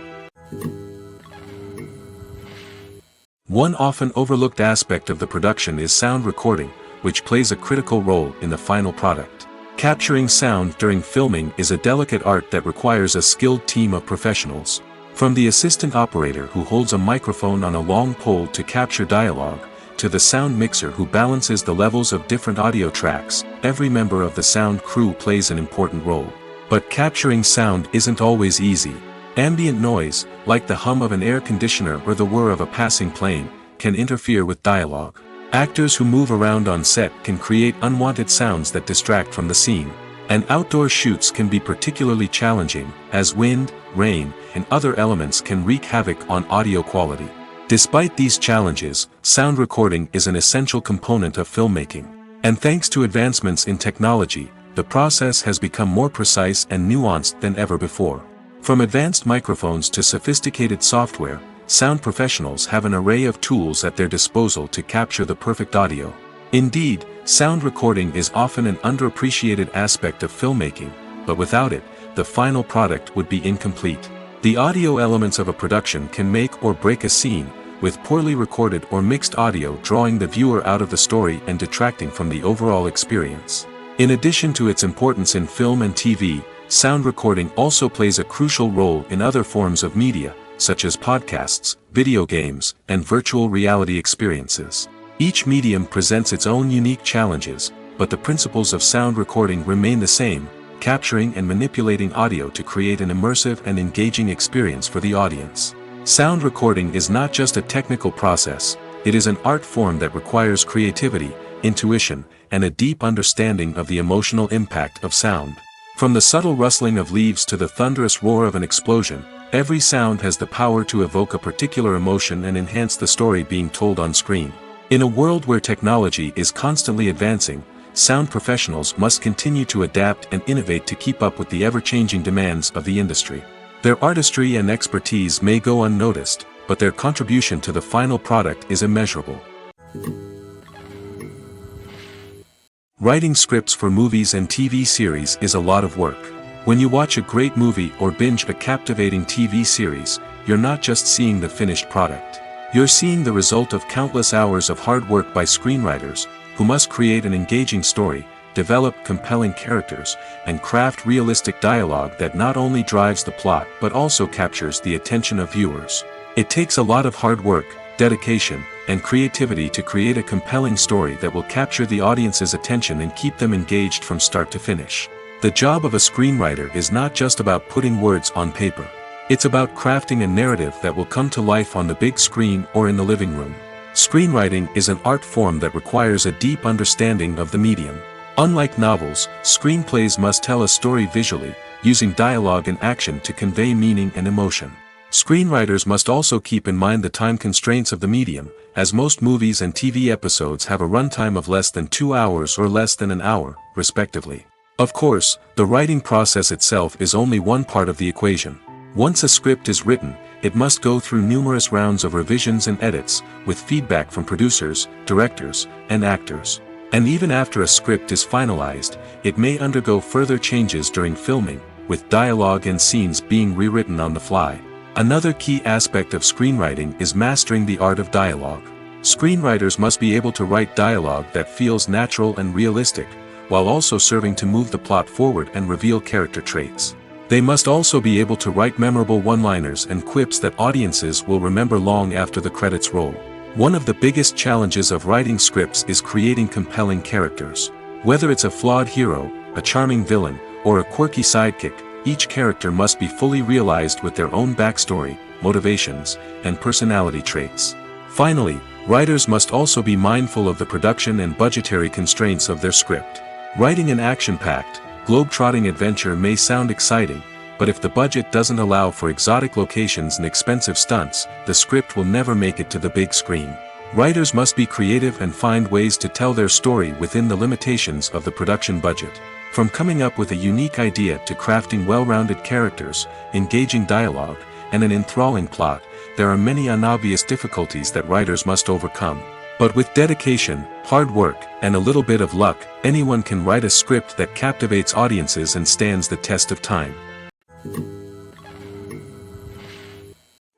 One often overlooked aspect of the production is sound recording, which plays a critical role in the final product. Capturing sound during filming is a delicate art that requires a skilled team of professionals. From the assistant operator who holds a microphone on a long pole to capture dialogue, to the sound mixer who balances the levels of different audio tracks, every member of the sound crew plays an important role. But capturing sound isn't always easy. Ambient noise, like the hum of an air conditioner or the whir of a passing plane, can interfere with dialogue. Actors who move around on set can create unwanted sounds that distract from the scene. And outdoor shoots can be particularly challenging, as wind, rain, and other elements can wreak havoc on audio quality. Despite these challenges, sound recording is an essential component of filmmaking. And thanks to advancements in technology, the process has become more precise and nuanced than ever before. From advanced microphones to sophisticated software, sound professionals have an array of tools at their disposal to capture the perfect audio. Indeed, sound recording is often an underappreciated aspect of filmmaking, but without it, the final product would be incomplete. The audio elements of a production can make or break a scene, with poorly recorded or mixed audio drawing the viewer out of the story and detracting from the overall experience. In addition to its importance in film and TV, sound recording also plays a crucial role in other forms of media, such as podcasts, video games, and virtual reality experiences. Each medium presents its own unique challenges, but the principles of sound recording remain the same, capturing and manipulating audio to create an immersive and engaging experience for the audience. Sound recording is not just a technical process, it is an art form that requires creativity, intuition, and a deep understanding of the emotional impact of sound. From the subtle rustling of leaves to the thunderous roar of an explosion, every sound has the power to evoke a particular emotion and enhance the story being told on screen. In a world where technology is constantly advancing, sound professionals must continue to adapt and innovate to keep up with the ever-changing demands of the industry. Their artistry and expertise may go unnoticed, but their contribution to the final product is immeasurable. Writing scripts for movies and TV series is a lot of work. When you watch a great movie or binge a captivating TV series, you're not just seeing the finished product. You're seeing the result of countless hours of hard work by screenwriters, who must create an engaging story, develop compelling characters, and craft realistic dialogue that not only drives the plot but also captures the attention of viewers. It takes a lot of hard work, dedication, and creativity to create a compelling story that will capture the audience's attention and keep them engaged from start to finish. The job of a screenwriter is not just about putting words on paper. It's about crafting a narrative that will come to life on the big screen or in the living room. Screenwriting is an art form that requires a deep understanding of the medium. Unlike novels, screenplays must tell a story visually, using dialogue and action to convey meaning and emotion. Screenwriters must also keep in mind the time constraints of the medium, as most movies and TV episodes have a runtime of less than 2 hours or less than an hour, respectively. Of course, the writing process itself is only one part of the equation. Once a script is written, it must go through numerous rounds of revisions and edits, with feedback from producers, directors, and actors. And even after a script is finalized, it may undergo further changes during filming, with dialogue and scenes being rewritten on the fly. Another key aspect of screenwriting is mastering the art of dialogue. Screenwriters must be able to write dialogue that feels natural and realistic, while also serving to move the plot forward and reveal character traits. They must also be able to write memorable one-liners and quips that audiences will remember long after the credits roll. One of the biggest challenges of writing scripts is creating compelling characters. Whether it's a flawed hero, a charming villain, or a quirky sidekick, each character must be fully realized with their own backstory, motivations, and personality traits. Finally, writers must also be mindful of the production and budgetary constraints of their script. Writing an action-packed, globe-trotting adventure may sound exciting, but if the budget doesn't allow for exotic locations and expensive stunts, the script will never make it to the big screen. Writers must be creative and find ways to tell their story within the limitations of the production budget. From coming up with a unique idea to crafting well-rounded characters, engaging dialogue, and an enthralling plot, there are many unobvious difficulties that writers must overcome. But with dedication, hard work, and a little bit of luck, anyone can write a script that captivates audiences and stands the test of time.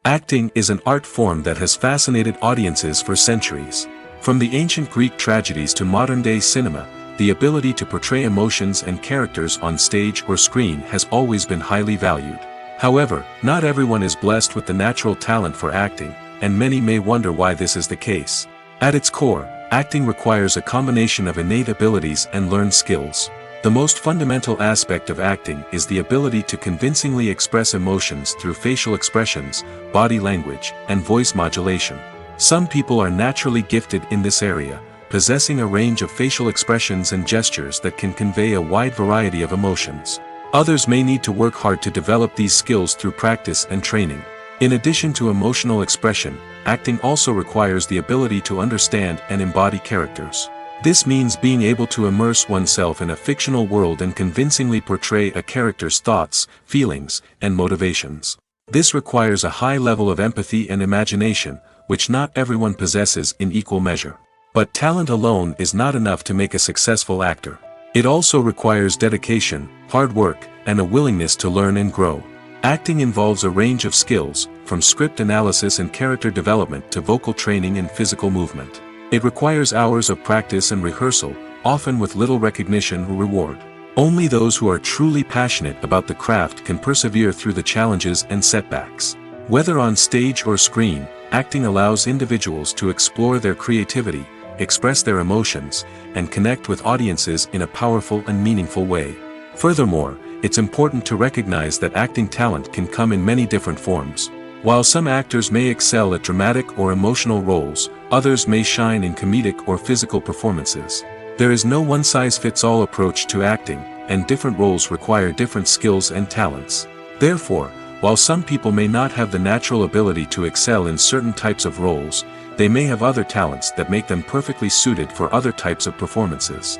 Acting is an art form that has fascinated audiences for centuries. From the ancient Greek tragedies to modern-day cinema, the ability to portray emotions and characters on stage or screen has always been highly valued. However, not everyone is blessed with the natural talent for acting, and many may wonder why this is the case. At its core, acting requires a combination of innate abilities and learned skills. The most fundamental aspect of acting is the ability to convincingly express emotions through facial expressions, body language, and voice modulation. Some people are naturally gifted in this area, possessing a range of facial expressions and gestures that can convey a wide variety of emotions. Others may need to work hard to develop these skills through practice and training. In addition to emotional expression, acting also requires the ability to understand and embody characters. This means being able to immerse oneself in a fictional world and convincingly portray a character's thoughts, feelings, and motivations. This requires a high level of empathy and imagination, which not everyone possesses in equal measure. But talent alone is not enough to make a successful actor. It also requires dedication, hard work, and a willingness to learn and grow. Acting involves a range of skills, from script analysis and character development to vocal training and physical movement. It requires hours of practice and rehearsal, often with little recognition or reward. Only those who are truly passionate about the craft can persevere through the challenges and setbacks. Whether on stage or screen, acting allows individuals to explore their creativity, express their emotions, and connect with audiences in a powerful and meaningful way. Furthermore, it's important to recognize that acting talent can come in many different forms. While some actors may excel at dramatic or emotional roles, others may shine in comedic or physical performances. There is no one-size-fits-all approach to acting, and different roles require different skills and talents. Therefore, while some people may not have the natural ability to excel in certain types of roles, they may have other talents that make them perfectly suited for other types of performances.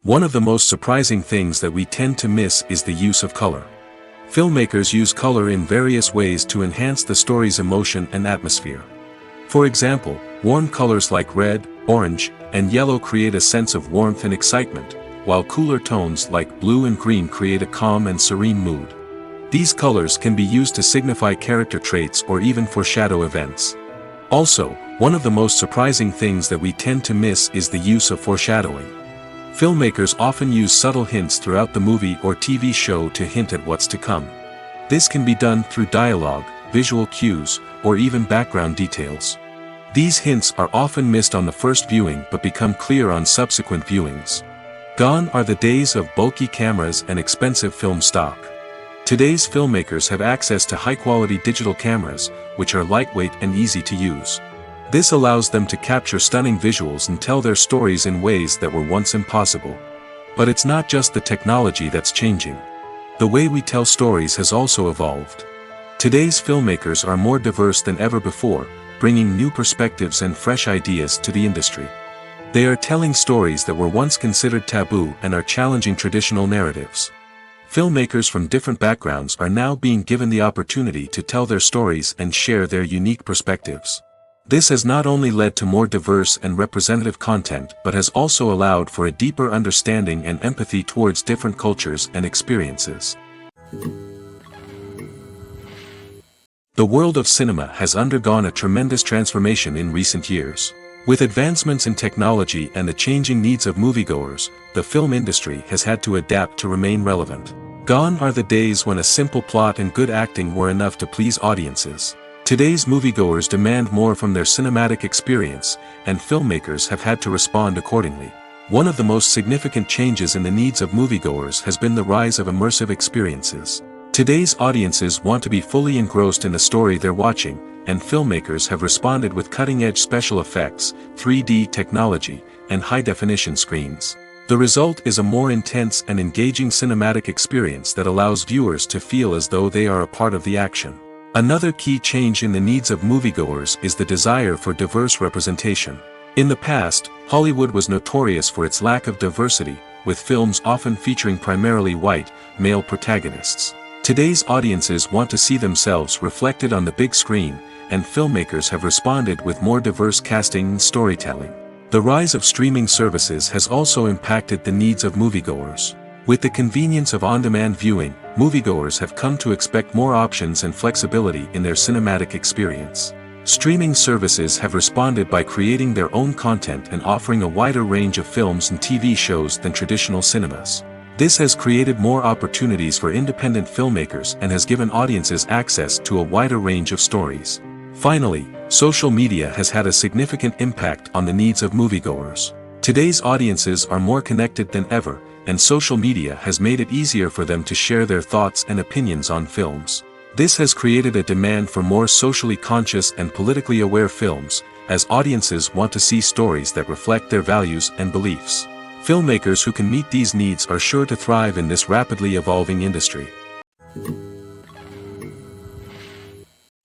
One of the most surprising things that we tend to miss is the use of color. Filmmakers use color in various ways to enhance the story's emotion and atmosphere. For example, warm colors like red, orange, and yellow create a sense of warmth and excitement, while cooler tones like blue and green create a calm and serene mood. These colors can be used to signify character traits or even foreshadow events. Also, one of the most surprising things that we tend to miss is the use of foreshadowing. Filmmakers often use subtle hints throughout the movie or TV show to hint at what's to come. This can be done through dialogue, visual cues, or even background details. These hints are often missed on the first viewing but become clear on subsequent viewings. Gone are the days of bulky cameras and expensive film stock. Today's filmmakers have access to high-quality digital cameras, which are lightweight and easy to use. This allows them to capture stunning visuals and tell their stories in ways that were once impossible. But it's not just the technology that's changing. The way we tell stories has also evolved. Today's filmmakers are more diverse than ever before, bringing new perspectives and fresh ideas to the industry. They are telling stories that were once considered taboo and are challenging traditional narratives. Filmmakers from different backgrounds are now being given the opportunity to tell their stories and share their unique perspectives. This has not only led to more diverse and representative content but has also allowed for a deeper understanding and empathy towards different cultures and experiences. The world of cinema has undergone a tremendous transformation in recent years. With advancements in technology and the changing needs of moviegoers, the film industry has had to adapt to remain relevant. Gone are the days when a simple plot and good acting were enough to please audiences. Today's moviegoers demand more from their cinematic experience, and filmmakers have had to respond accordingly. One of the most significant changes in the needs of moviegoers has been the rise of immersive experiences. Today's audiences want to be fully engrossed in the story they're watching, and filmmakers have responded with cutting-edge special effects, 3D technology, and high-definition screens. The result is a more intense and engaging cinematic experience that allows viewers to feel as though they are a part of the action. Another key change in the needs of moviegoers is the desire for diverse representation. In the past, Hollywood was notorious for its lack of diversity, with films often featuring primarily white, male protagonists. Today's audiences want to see themselves reflected on the big screen, and filmmakers have responded with more diverse casting and storytelling. The rise of streaming services has also impacted the needs of moviegoers. With the convenience of on-demand viewing, moviegoers have come to expect more options and flexibility in their cinematic experience. Streaming services have responded by creating their own content and offering a wider range of films and TV shows than traditional cinemas. This has created more opportunities for independent filmmakers and has given audiences access to a wider range of stories. Finally, social media has had a significant impact on the needs of moviegoers. Today's audiences are more connected than ever, and social media has made it easier for them to share their thoughts and opinions on films. This has created a demand for more socially conscious and politically aware films, as audiences want to see stories that reflect their values and beliefs. Filmmakers who can meet these needs are sure to thrive in this rapidly evolving industry.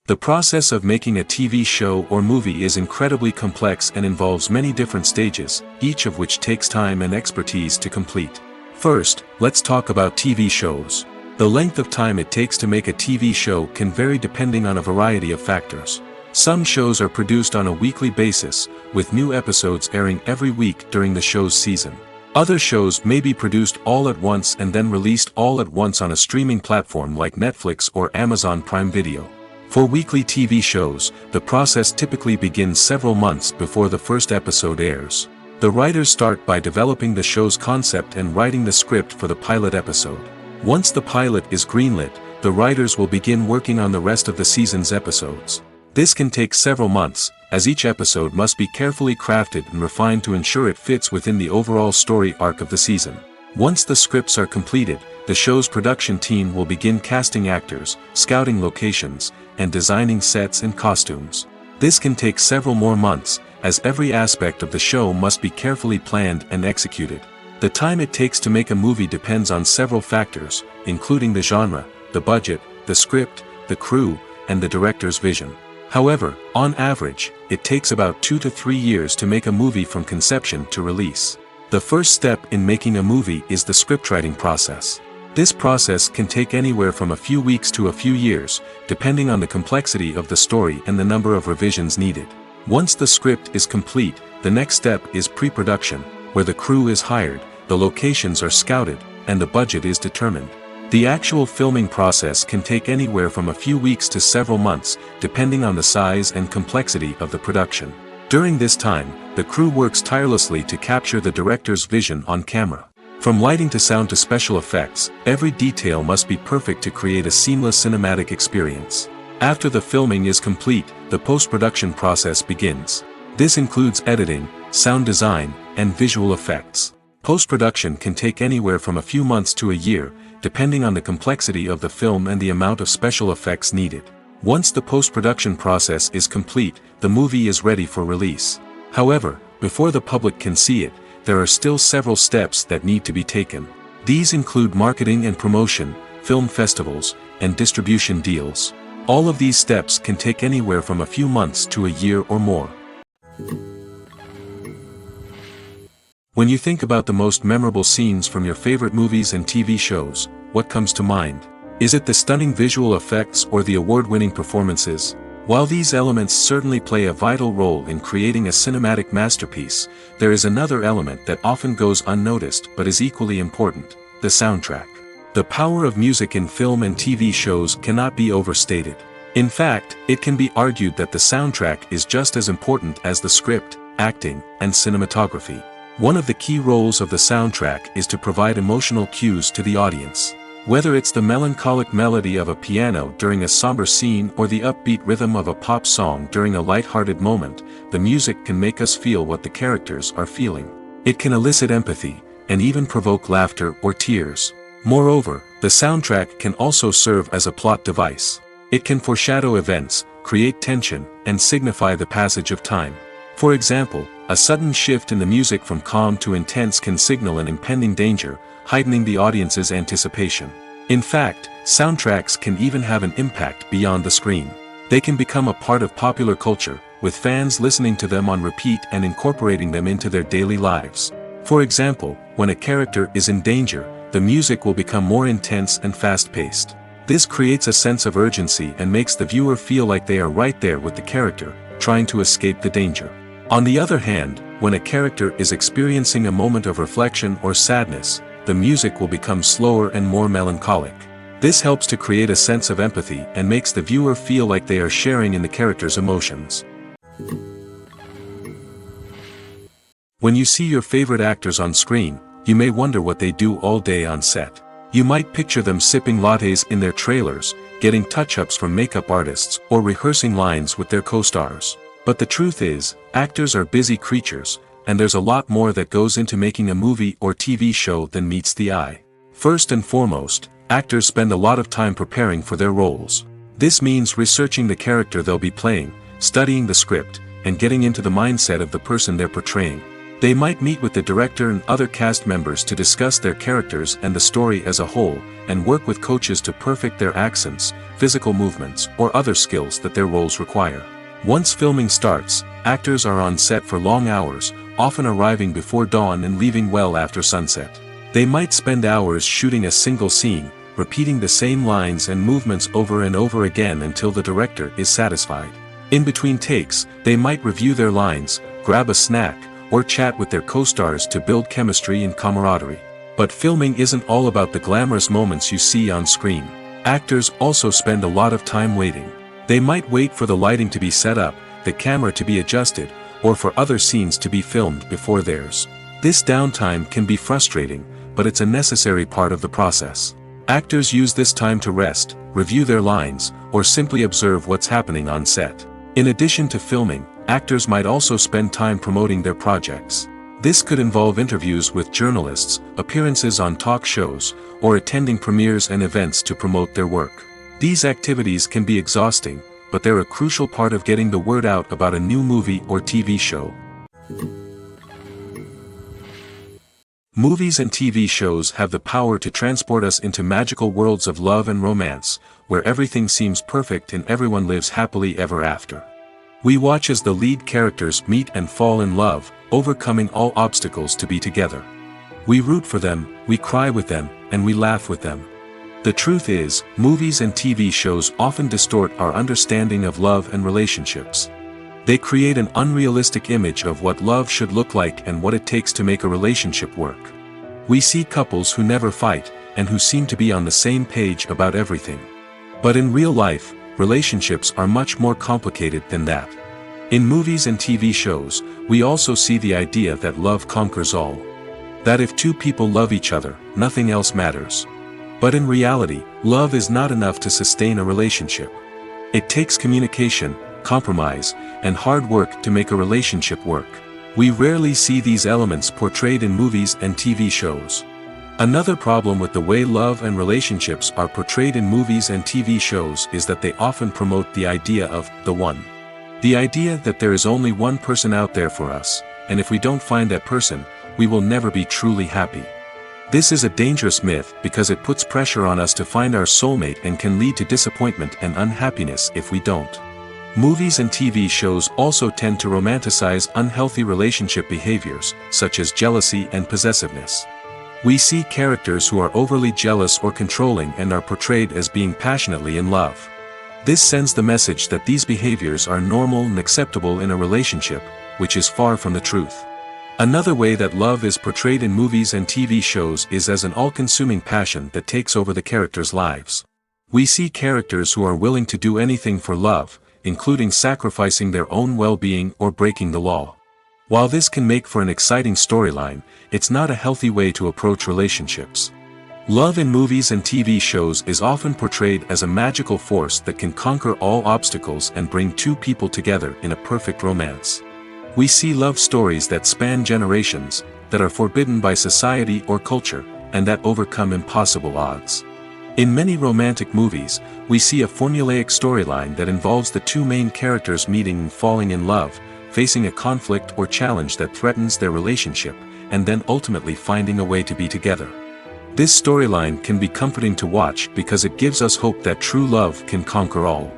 The process of making a TV show or movie is incredibly complex and involves many different stages, each of which takes time and expertise to complete. First, let's talk about TV shows. The length of time it takes to make a TV show can vary depending on a variety of factors. Some shows are produced on a weekly basis, with new episodes airing every week during the show's season. Other shows may be produced all at once and then released all at once on a streaming platform like Netflix or Amazon Prime Video. For weekly TV shows, the process typically begins several months before the first episode airs. The writers start by developing the show's concept and writing the script for the pilot episode. Once the pilot is greenlit, the writers will begin working on the rest of the season's episodes. This can take several months, as each episode must be carefully crafted and refined to ensure it fits within the overall story arc of the season. Once the scripts are completed, the show's production team will begin casting actors, scouting locations, and designing sets and costumes. This can take several more months, as every aspect of the show must be carefully planned and executed. The time it takes to make a movie depends on several factors, including the genre, the budget, the script, the crew, and the director's vision. However, on average, it takes about 2 to 3 years to make a movie from conception to release. The first step in making a movie is the scriptwriting process. This process can take anywhere from a few weeks to a few years, depending on the complexity of the story and the number of revisions needed. Once the script is complete, the next step is pre-production, where the crew is hired, the locations are scouted, and the budget is determined. The actual filming process can take anywhere from a few weeks to several months, depending on the size and complexity of the production. During this time, the crew works tirelessly to capture the director's vision on camera. From lighting to sound to special effects, every detail must be perfect to create a seamless cinematic experience. After the filming is complete, the post-production process begins. This includes editing, sound design, and visual effects. Post-production can take anywhere from a few months to a year, depending on the complexity of the film and the amount of special effects needed. Once the post-production process is complete, the movie is ready for release. However, before the public can see it, there are still several steps that need to be taken. These include marketing and promotion, film festivals, and distribution deals. All of these steps can take anywhere from a few months to a year or more. When you think about the most memorable scenes from your favorite movies and TV shows, what comes to mind? Is it the stunning visual effects or the award-winning performances? While these elements certainly play a vital role in creating a cinematic masterpiece, there is another element that often goes unnoticed but is equally important: the soundtrack. The power of music in film and TV shows cannot be overstated. In fact, it can be argued that the soundtrack is just as important as the script, acting, and cinematography. One of the key roles of the soundtrack is to provide emotional cues to the audience. Whether it's the melancholic melody of a piano during a somber scene or the upbeat rhythm of a pop song during a light-hearted moment, the music can make us feel what the characters are feeling. It can elicit empathy, and even provoke laughter or tears. Moreover, the soundtrack can also serve as a plot device. It can foreshadow events, create tension, and signify the passage of time. For example, a sudden shift in the music from calm to intense can signal an impending danger, heightening the audience's anticipation. In fact, soundtracks can even have an impact beyond the screen. They can become a part of popular culture, with fans listening to them on repeat and incorporating them into their daily lives. For example, when a character is in danger, the music will become more intense and fast-paced. This creates a sense of urgency and makes the viewer feel like they are right there with the character, trying to escape the danger. On the other hand, when a character is experiencing a moment of reflection or sadness, the music will become slower and more melancholic. This helps to create a sense of empathy and makes the viewer feel like they are sharing in the character's emotions. When you see your favorite actors on screen, you may wonder what they do all day on set. You might picture them sipping lattes in their trailers, getting touch-ups from makeup artists, or rehearsing lines with their co-stars. But the truth is, actors are busy creatures, and there's a lot more that goes into making a movie or TV show than meets the eye. First and foremost, actors spend a lot of time preparing for their roles. This means researching the character they'll be playing, studying the script, and getting into the mindset of the person they're portraying. They might meet with the director and other cast members to discuss their characters and the story as a whole, and work with coaches to perfect their accents, physical movements, or other skills that their roles require. Once filming starts, actors are on set for long hours, often arriving before dawn and leaving well after sunset. They might spend hours shooting a single scene, repeating the same lines and movements over and over again until the director is satisfied. In between takes, they might review their lines, grab a snack, or chat with their co-stars to build chemistry and camaraderie. But filming isn't all about the glamorous moments you see on screen. Actors also spend a lot of time waiting. They might wait for the lighting to be set up, the camera to be adjusted, or for other scenes to be filmed before theirs. This downtime can be frustrating, but it's a necessary part of the process. Actors use this time to rest, review their lines, or simply observe what's happening on set. In addition to filming, actors might also spend time promoting their projects. This could involve interviews with journalists, appearances on talk shows, or attending premieres and events to promote their work. These activities can be exhausting, but they're a crucial part of getting the word out about a new movie or TV show. Movies and TV shows have the power to transport us into magical worlds of love and romance, where everything seems perfect and everyone lives happily ever after. We watch as the lead characters meet and fall in love, overcoming all obstacles to be together. We root for them, we cry with them, and we laugh with them. The truth is, movies and TV shows often distort our understanding of love and relationships. They create an unrealistic image of what love should look like and what it takes to make a relationship work. We see couples who never fight, and who seem to be on the same page about everything. But in real life, relationships are much more complicated than that. In movies and TV shows, we also see the idea that love conquers all. That if two people love each other, nothing else matters. But in reality, love is not enough to sustain a relationship. It takes communication, compromise, and hard work to make a relationship work. We rarely see these elements portrayed in movies and TV shows. Another problem with the way love and relationships are portrayed in movies and TV shows is that they often promote the idea of the one. The idea that there is only one person out there for us, and if we don't find that person, we will never be truly happy. This is a dangerous myth because it puts pressure on us to find our soulmate and can lead to disappointment and unhappiness if we don't. Movies and TV shows also tend to romanticize unhealthy relationship behaviors, such as jealousy and possessiveness. We see characters who are overly jealous or controlling and are portrayed as being passionately in love. This sends the message that these behaviors are normal and acceptable in a relationship, which is far from the truth. Another way that love is portrayed in movies and TV shows is as an all-consuming passion that takes over the characters' lives. We see characters who are willing to do anything for love, including sacrificing their own well-being or breaking the law. While this can make for an exciting storyline, it's not a healthy way to approach relationships. Love in movies and TV shows is often portrayed as a magical force that can conquer all obstacles and bring two people together in a perfect romance. We see love stories that span generations, that are forbidden by society or culture, and that overcome impossible odds. In many romantic movies, we see a formulaic storyline that involves the two main characters meeting and falling in love, facing a conflict or challenge that threatens their relationship, and then ultimately finding a way to be together. This storyline can be comforting to watch because it gives us hope that true love can conquer all.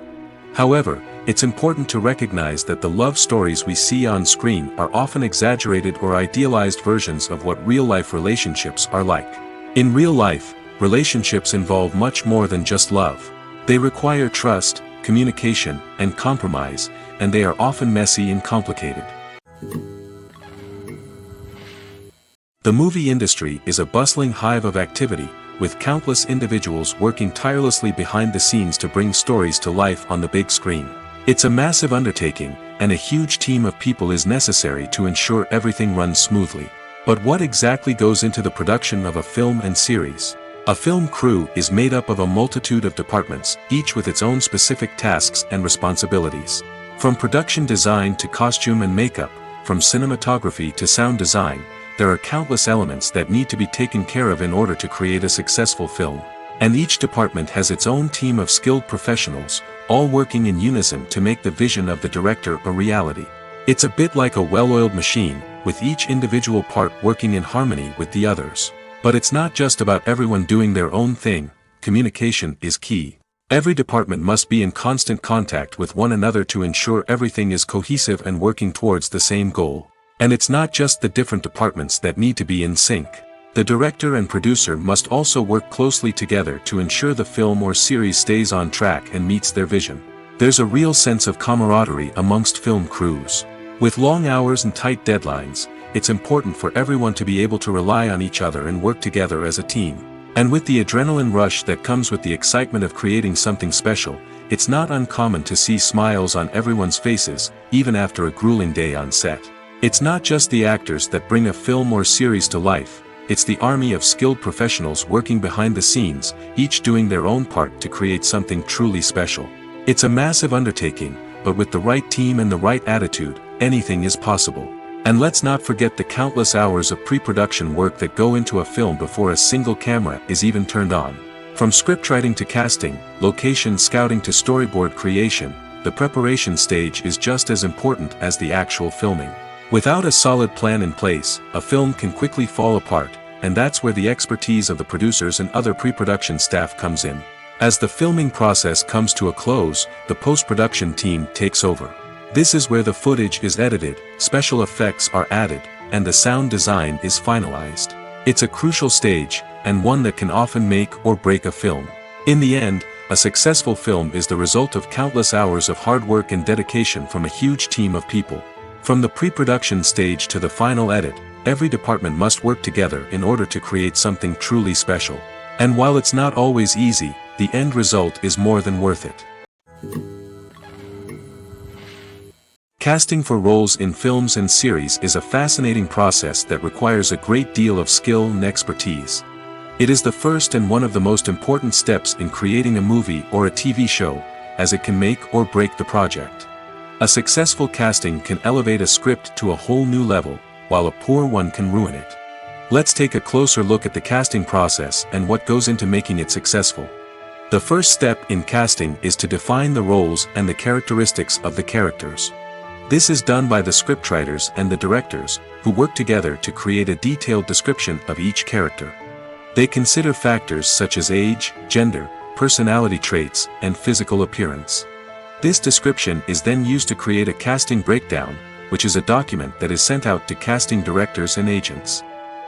However, it's important to recognize that the love stories we see on screen are often exaggerated or idealized versions of what real-life relationships are like. In real life, relationships involve much more than just love. They require trust, communication, and compromise, and they are often messy and complicated. The movie industry is a bustling hive of activity, with countless individuals working tirelessly behind the scenes to bring stories to life on the big screen. It's a massive undertaking, and a huge team of people is necessary to ensure everything runs smoothly. But what exactly goes into the production of a film and series? A film crew is made up of a multitude of departments, each with its own specific tasks and responsibilities. From production design to costume and makeup, from cinematography to sound design, there are countless elements that need to be taken care of in order to create a successful film. And each department has its own team of skilled professionals, all working in unison to make the vision of the director a reality. It's a bit like a well-oiled machine, with each individual part working in harmony with the others. But it's not just about everyone doing their own thing. Communication is key. Every department must be in constant contact with one another to ensure everything is cohesive and working towards the same goal. And it's not just the different departments that need to be in sync. The director and producer must also work closely together to ensure the film or series stays on track and meets their vision. There's a real sense of camaraderie amongst film crews. With long hours and tight deadlines, it's important for everyone to be able to rely on each other and work together as a team. And with the adrenaline rush that comes with the excitement of creating something special, it's not uncommon to see smiles on everyone's faces, even after a grueling day on set. It's not just the actors that bring a film or series to life, it's the army of skilled professionals working behind the scenes, each doing their own part to create something truly special. It's a massive undertaking, but with the right team and the right attitude, anything is possible. And let's not forget the countless hours of pre-production work that go into a film before a single camera is even turned on. From scriptwriting to casting, location scouting to storyboard creation, the preparation stage is just as important as the actual filming. Without a solid plan in place, a film can quickly fall apart, and that's where the expertise of the producers and other pre-production staff comes in. As the filming process comes to a close, the post-production team takes over. This is where the footage is edited, special effects are added, and the sound design is finalized. It's a crucial stage, and one that can often make or break a film. In the end, a successful film is the result of countless hours of hard work and dedication from a huge team of people. From the pre-production stage to the final edit, every department must work together in order to create something truly special. And while it's not always easy, the end result is more than worth it. Casting for roles in films and series is a fascinating process that requires a great deal of skill and expertise. It is the first and one of the most important steps in creating a movie or a TV show, as it can make or break the project. A successful casting can elevate a script to a whole new level, while a poor one can ruin it. Let's take a closer look at the casting process and what goes into making it successful. The first step in casting is to define the roles and the characteristics of the characters. This is done by the scriptwriters and the directors, who work together to create a detailed description of each character. They consider factors such as age, gender, personality traits, and physical appearance. This description is then used to create a casting breakdown, which is a document that is sent out to casting directors and agents.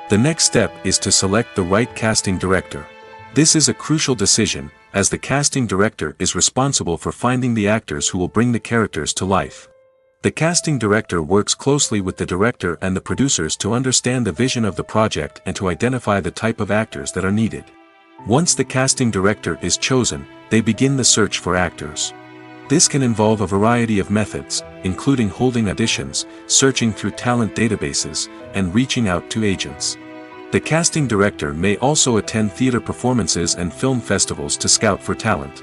The next step is to select the right casting director. This is a crucial decision, as the casting director is responsible for finding the actors who will bring the characters to life. The casting director works closely with the director and the producers to understand the vision of the project and to identify the type of actors that are needed. Once the casting director is chosen, they begin the search for actors. This can involve a variety of methods, including holding auditions, searching through talent databases, and reaching out to agents. The casting director may also attend theater performances and film festivals to scout for talent.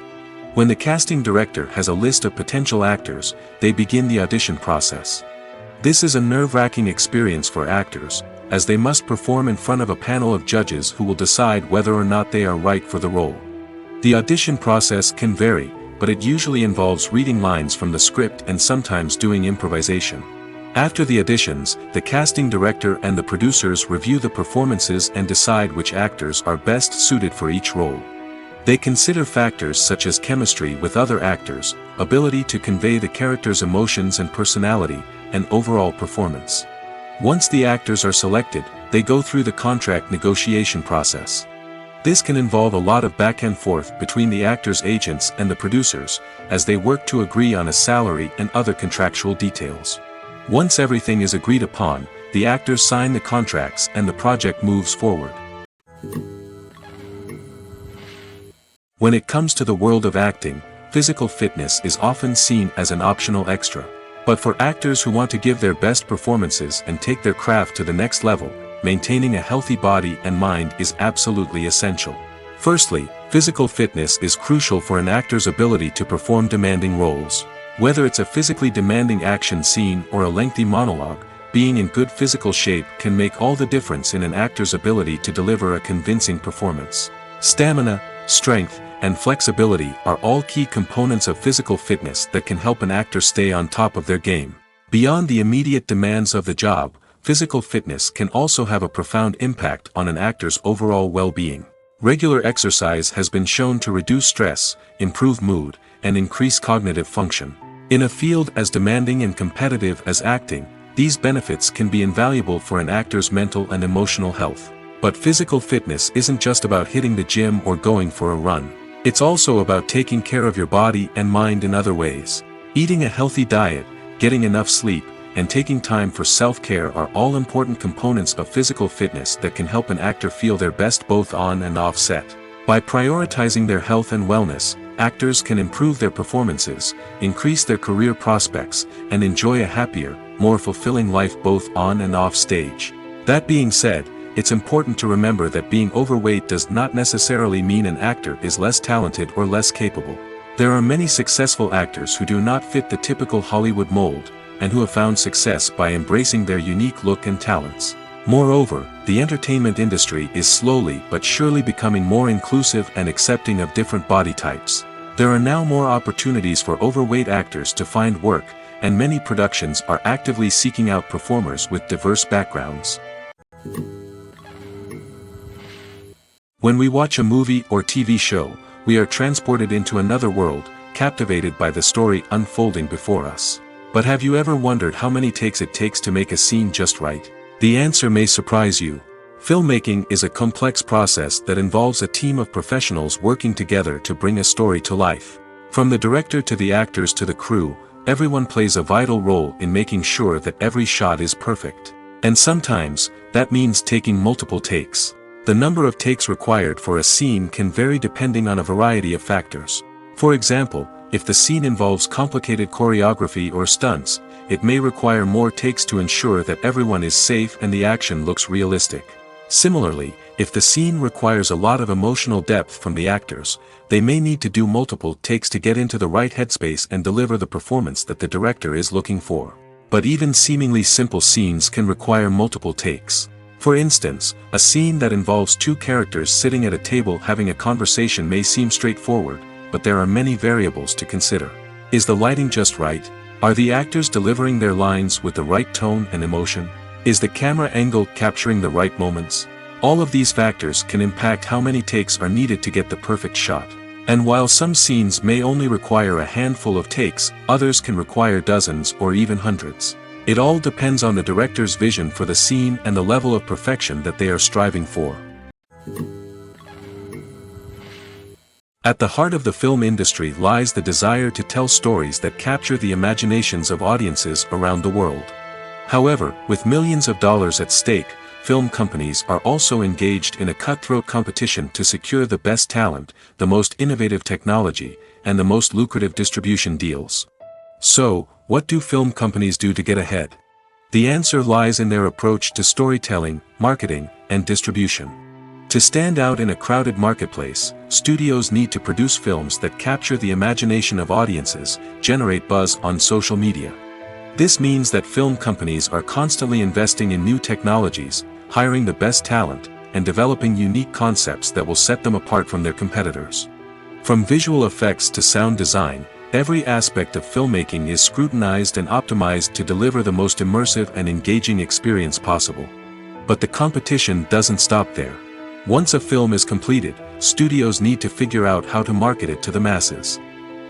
When the casting director has a list of potential actors, they begin the audition process. This is a nerve-wracking experience for actors, as they must perform in front of a panel of judges who will decide whether or not they are right for the role. The audition process can vary, but it usually involves reading lines from the script and sometimes doing improvisation. After the auditions, the casting director and the producers review the performances and decide which actors are best suited for each role. They consider factors such as chemistry with other actors, ability to convey the character's emotions and personality, and overall performance. Once the actors are selected, they go through the contract negotiation process. This can involve a lot of back and forth between the actors' agents and the producers, as they work to agree on a salary and other contractual details. Once everything is agreed upon, the actors sign the contracts and the project moves forward. When it comes to the world of acting, physical fitness is often seen as an optional extra. But for actors who want to give their best performances and take their craft to the next level, maintaining a healthy body and mind is absolutely essential. Firstly, physical fitness is crucial for an actor's ability to perform demanding roles. Whether it's a physically demanding action scene or a lengthy monologue, being in good physical shape can make all the difference in an actor's ability to deliver a convincing performance. Stamina, strength, and flexibility are all key components of physical fitness that can help an actor stay on top of their game. Beyond the immediate demands of the job, physical fitness can also have a profound impact on an actor's overall well-being. Regular exercise has been shown to reduce stress, improve mood, and increase cognitive function. In a field as demanding and competitive as acting, these benefits can be invaluable for an actor's mental and emotional health. But physical fitness isn't just about hitting the gym or going for a run. It's also about taking care of your body and mind in other ways. Eating a healthy diet, getting enough sleep, and taking time for self-care are all important components of physical fitness that can help an actor feel their best both on and off set. By prioritizing their health and wellness, actors can improve their performances, increase their career prospects, and enjoy a happier, more fulfilling life both on and off stage. That being said, it's important to remember that being overweight does not necessarily mean an actor is less talented or less capable. There are many successful actors who do not fit the typical Hollywood mold, and who have found success by embracing their unique look and talents. Moreover, the entertainment industry is slowly but surely becoming more inclusive and accepting of different body types. There are now more opportunities for overweight actors to find work, and many productions are actively seeking out performers with diverse backgrounds. When we watch a movie or TV show, we are transported into another world, captivated by the story unfolding before us. But have you ever wondered how many takes it takes to make a scene just right? The answer may surprise you. Filmmaking is a complex process that involves a team of professionals working together to bring a story to life. From the director to the actors to the crew, everyone plays a vital role in making sure that every shot is perfect. And sometimes, that means taking multiple takes. The number of takes required for a scene can vary depending on a variety of factors. For example, if the scene involves complicated choreography or stunts, it may require more takes to ensure that everyone is safe and the action looks realistic. Similarly, if the scene requires a lot of emotional depth from the actors, they may need to do multiple takes to get into the right headspace and deliver the performance that the director is looking for. But even seemingly simple scenes can require multiple takes. For instance, a scene that involves two characters sitting at a table having a conversation may seem straightforward, but there are many variables to consider. Is the lighting just right? Are the actors delivering their lines with the right tone and emotion? Is the camera angle capturing the right moments? All of these factors can impact how many takes are needed to get the perfect shot. And while some scenes may only require a handful of takes, others can require dozens or even hundreds. It all depends on the director's vision for the scene and the level of perfection that they are striving for. At the heart of the film industry lies the desire to tell stories that capture the imaginations of audiences around the world. However, with millions of dollars at stake, film companies are also engaged in a cutthroat competition to secure the best talent, the most innovative technology, and the most lucrative distribution deals. So, what do film companies do to get ahead? The answer lies in their approach to storytelling, marketing, and distribution. To stand out in a crowded marketplace, studios need to produce films that capture the imagination of audiences, generate buzz on social media. This means that film companies are constantly investing in new technologies, hiring the best talent, and developing unique concepts that will set them apart from their competitors. From visual effects to sound design, every aspect of filmmaking is scrutinized and optimized to deliver the most immersive and engaging experience possible. But the competition doesn't stop there. Once a film is completed, studios need to figure out how to market it to the masses.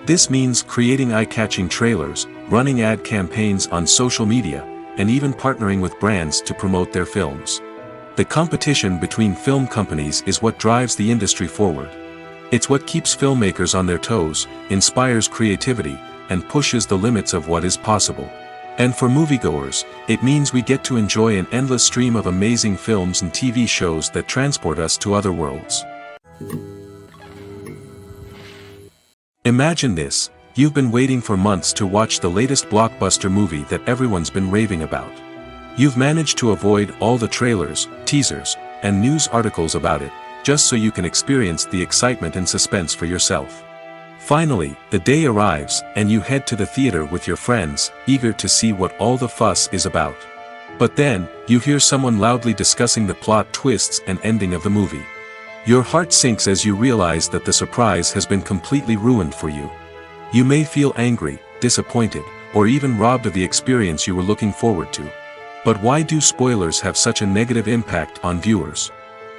This means creating eye-catching trailers, running ad campaigns on social media, and even partnering with brands to promote their films. The competition between film companies is what drives the industry forward. It's what keeps filmmakers on their toes, inspires creativity, and pushes the limits of what is possible. And for moviegoers, it means we get to enjoy an endless stream of amazing films and TV shows that transport us to other worlds. Imagine this: you've been waiting for months to watch the latest blockbuster movie that everyone's been raving about. You've managed to avoid all the trailers, teasers, and news articles about it, just so you can experience the excitement and suspense for yourself. Finally, the day arrives, and you head to the theater with your friends, eager to see what all the fuss is about. But then, you hear someone loudly discussing the plot twists and ending of the movie. Your heart sinks as you realize that the surprise has been completely ruined for you. You may feel angry, disappointed, or even robbed of the experience you were looking forward to. But why do spoilers have such a negative impact on viewers?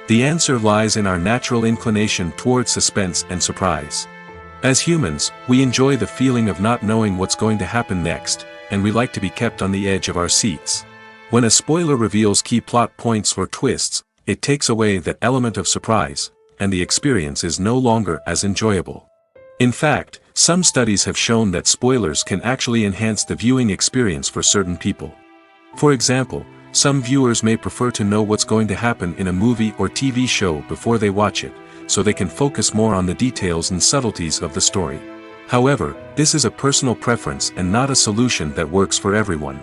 The answer lies in our natural inclination toward suspense and surprise. As humans, we enjoy the feeling of not knowing what's going to happen next, and we like to be kept on the edge of our seats. When a spoiler reveals key plot points or twists, it takes away that element of surprise, and the experience is no longer as enjoyable. In fact, some studies have shown that spoilers can actually enhance the viewing experience for certain people. For example, some viewers may prefer to know what's going to happen in a movie or TV show before they watch it, so they can focus more on the details and subtleties of the story. However, this is a personal preference and not a solution that works for everyone.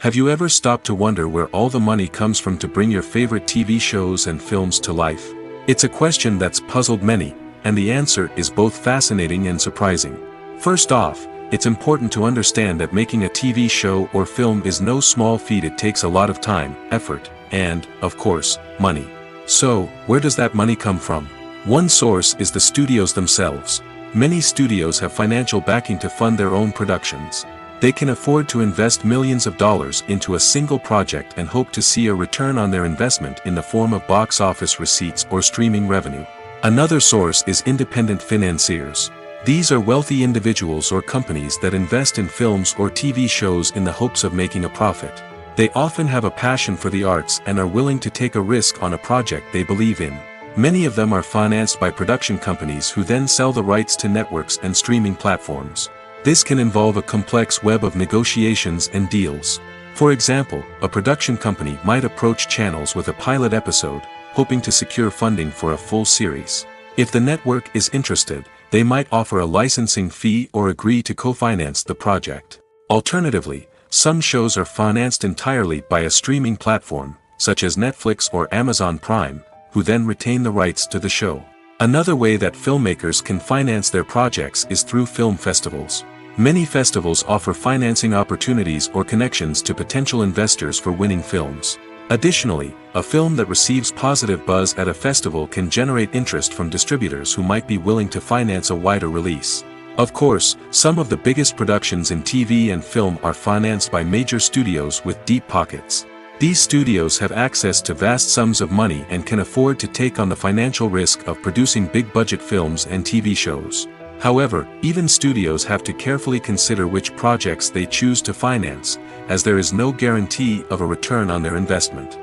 Have you ever stopped to wonder where all the money comes from to bring your favorite TV shows and films to life? It's a question that's puzzled many, and the answer is both fascinating and surprising. First off, it's important to understand that making a TV show or film is no small feat. It takes a lot of time, effort, and, of course, money. So, where does that money come from? One source is the studios themselves. Many studios have financial backing to fund their own productions. They can afford to invest millions of dollars into a single project and hope to see a return on their investment in the form of box office receipts or streaming revenue. Another source is independent financiers. These are wealthy individuals or companies that invest in films or TV shows in the hopes of making a profit. They often have a passion for the arts and are willing to take a risk on a project they believe in. Many of them are financed by production companies who then sell the rights to networks and streaming platforms. This can involve a complex web of negotiations and deals. For example, a production company might approach channels with a pilot episode, hoping to secure funding for a full series. If the network is interested, they might offer a licensing fee or agree to co-finance the project. Alternatively, some shows are financed entirely by a streaming platform, such as Netflix or Amazon Prime, who then retain the rights to the show. Another way that filmmakers can finance their projects is through film festivals. Many festivals offer financing opportunities or connections to potential investors for winning films. Additionally, a film that receives positive buzz at a festival can generate interest from distributors who might be willing to finance a wider release. Of course, some of the biggest productions in TV and film are financed by major studios with deep pockets. These studios have access to vast sums of money and can afford to take on the financial risk of producing big-budget films and TV shows. However, even studios have to carefully consider which projects they choose to finance, as there is no guarantee of a return on their investment.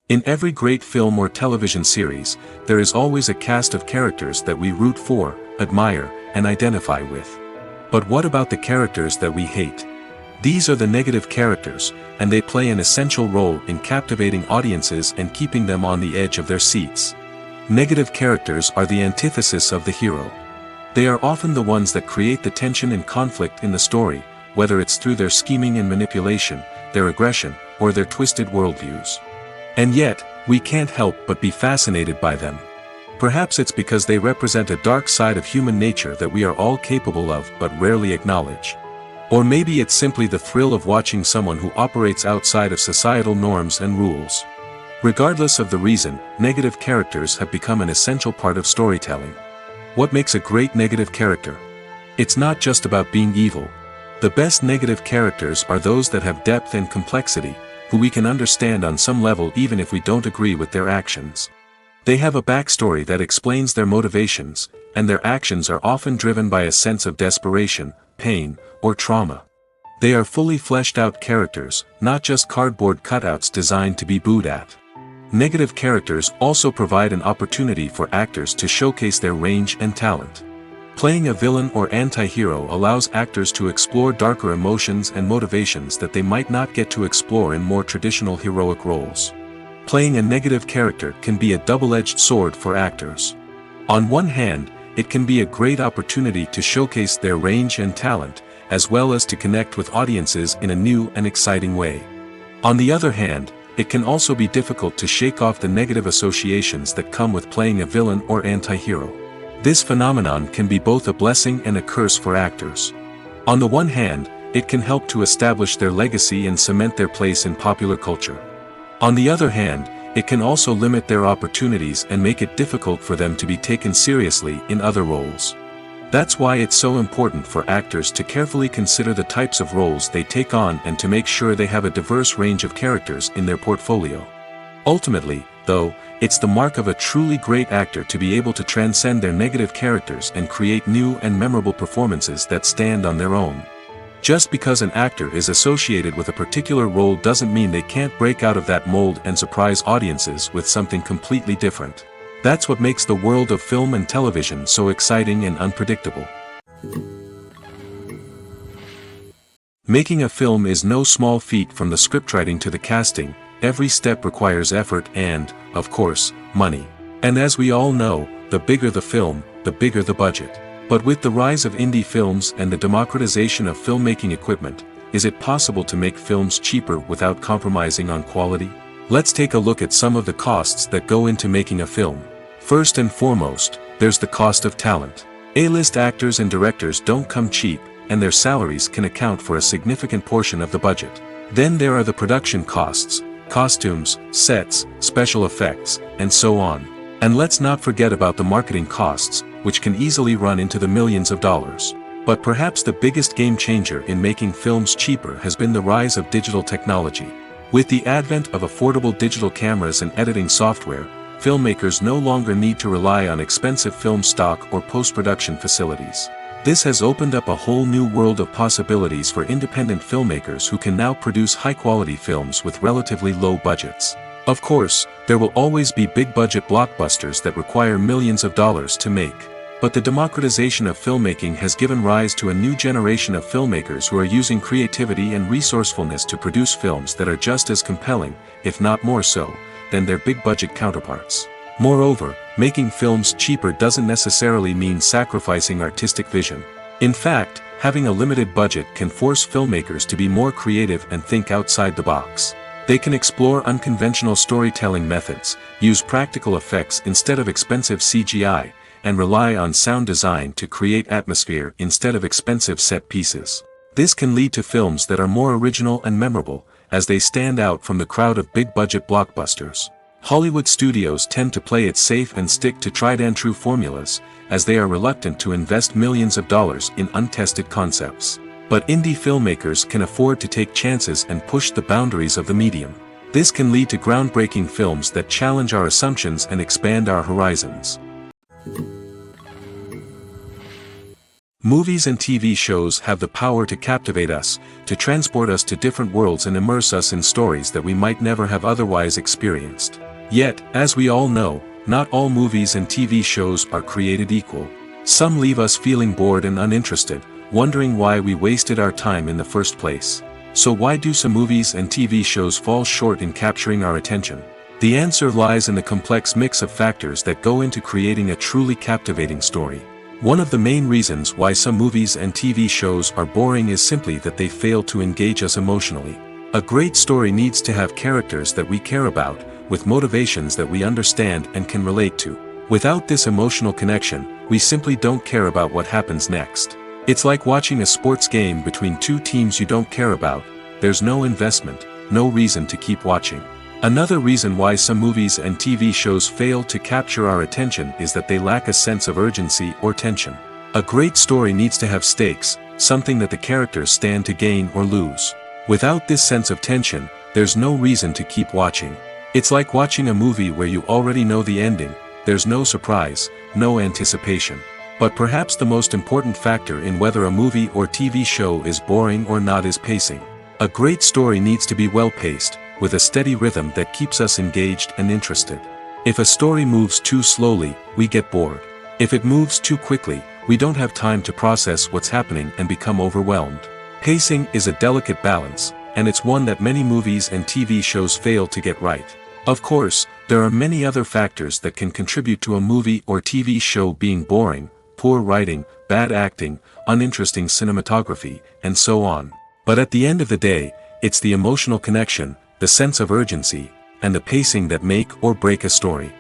In every great film or television series, there is always a cast of characters that we root for, admire, and identify with. But what about the characters that we hate? These are the negative characters, and they play an essential role in captivating audiences and keeping them on the edge of their seats. Negative characters are the antithesis of the hero. They are often the ones that create the tension and conflict in the story, whether it's through their scheming and manipulation, their aggression, or their twisted worldviews. And yet, we can't help but be fascinated by them. Perhaps it's because they represent a dark side of human nature that we are all capable of but rarely acknowledge. Or maybe it's simply the thrill of watching someone who operates outside of societal norms and rules. Regardless of the reason, negative characters have become an essential part of storytelling. What makes a great negative character? It's not just about being evil. The best negative characters are those that have depth and complexity, who we can understand on some level even if we don't agree with their actions. They have a backstory that explains their motivations, and their actions are often driven by a sense of desperation, pain, or trauma. They are fully fleshed out characters, not just cardboard cutouts designed to be booed at. Negative characters also provide an opportunity for actors to showcase their range and talent. Playing a villain or anti-hero allows actors to explore darker emotions and motivations that they might not get to explore in more traditional heroic roles. Playing a negative character can be a double-edged sword for actors. On one hand, it can be a great opportunity to showcase their range and talent, as well as to connect with audiences in a new and exciting way. On the other hand, it can also be difficult to shake off the negative associations that come with playing a villain or anti-hero. This phenomenon can be both a blessing and a curse for actors. On the one hand, it can help to establish their legacy and cement their place in popular culture. On the other hand, it can also limit their opportunities and make it difficult for them to be taken seriously in other roles. That's why it's so important for actors to carefully consider the types of roles they take on and to make sure they have a diverse range of characters in their portfolio. Ultimately, though, it's the mark of a truly great actor to be able to transcend their negative characters and create new and memorable performances that stand on their own. Just because an actor is associated with a particular role doesn't mean they can't break out of that mold and surprise audiences with something completely different. That's what makes the world of film and television so exciting and unpredictable. Making a film is no small feat. From the scriptwriting to the casting, every step requires effort and, of course, money. And as we all know, the bigger the film, the bigger the budget. But with the rise of indie films and the democratization of filmmaking equipment, is it possible to make films cheaper without compromising on quality? Let's take a look at some of the costs that go into making a film. First and foremost, there's the cost of talent. A-list actors and directors don't come cheap, and their salaries can account for a significant portion of the budget. Then there are the production costs, costumes, sets, special effects, and so on. And let's not forget about the marketing costs, which can easily run into the millions of dollars. But perhaps the biggest game changer in making films cheaper has been the rise of digital technology. With the advent of affordable digital cameras and editing software, filmmakers no longer need to rely on expensive film stock or post-production facilities. This has opened up a whole new world of possibilities for independent filmmakers who can now produce high-quality films with relatively low budgets. Of course, there will always be big-budget blockbusters that require millions of dollars to make. But the democratization of filmmaking has given rise to a new generation of filmmakers who are using creativity and resourcefulness to produce films that are just as compelling, if not more so, than their big-budget counterparts. Moreover, making films cheaper doesn't necessarily mean sacrificing artistic vision. In fact, having a limited budget can force filmmakers to be more creative and think outside the box. They can explore unconventional storytelling methods, use practical effects instead of expensive CGI, and rely on sound design to create atmosphere instead of expensive set pieces. This can lead to films that are more original and memorable, as they stand out from the crowd of big-budget blockbusters. Hollywood studios tend to play it safe and stick to tried-and-true formulas, as they are reluctant to invest millions of dollars in untested concepts. But indie filmmakers can afford to take chances and push the boundaries of the medium. This can lead to groundbreaking films that challenge our assumptions and expand our horizons. Movies and TV shows have the power to captivate us, to transport us to different worlds and immerse us in stories that we might never have otherwise experienced. Yet, as we all know, not all movies and TV shows are created equal. Some leave us feeling bored and uninterested, wondering why we wasted our time in the first place. So why do some movies and TV shows fall short in capturing our attention? The answer lies in the complex mix of factors that go into creating a truly captivating story. One of the main reasons why some movies and TV shows are boring is simply that they fail to engage us emotionally. A great story needs to have characters that we care about, with motivations that we understand and can relate to. Without this emotional connection, we simply don't care about what happens next. It's like watching a sports game between two teams you don't care about. There's no investment, no reason to keep watching. Another reason why some movies and TV shows fail to capture our attention is that they lack a sense of urgency or tension. A great story needs to have stakes, something that the characters stand to gain or lose. Without this sense of tension, there's no reason to keep watching. It's like watching a movie where you already know the ending. There's no surprise, no anticipation. But perhaps the most important factor in whether a movie or TV show is boring or not is pacing. A great story needs to be well-paced, with a steady rhythm that keeps us engaged and interested. If a story moves too slowly, we get bored. If it moves too quickly, we don't have time to process what's happening and become overwhelmed. Pacing is a delicate balance, and it's one that many movies and TV shows fail to get right. Of course, there are many other factors that can contribute to a movie or TV show being boring: poor writing, bad acting, uninteresting cinematography, and so on. But at the end of the day, it's the emotional connection, the sense of urgency, and the pacing that make or break a story.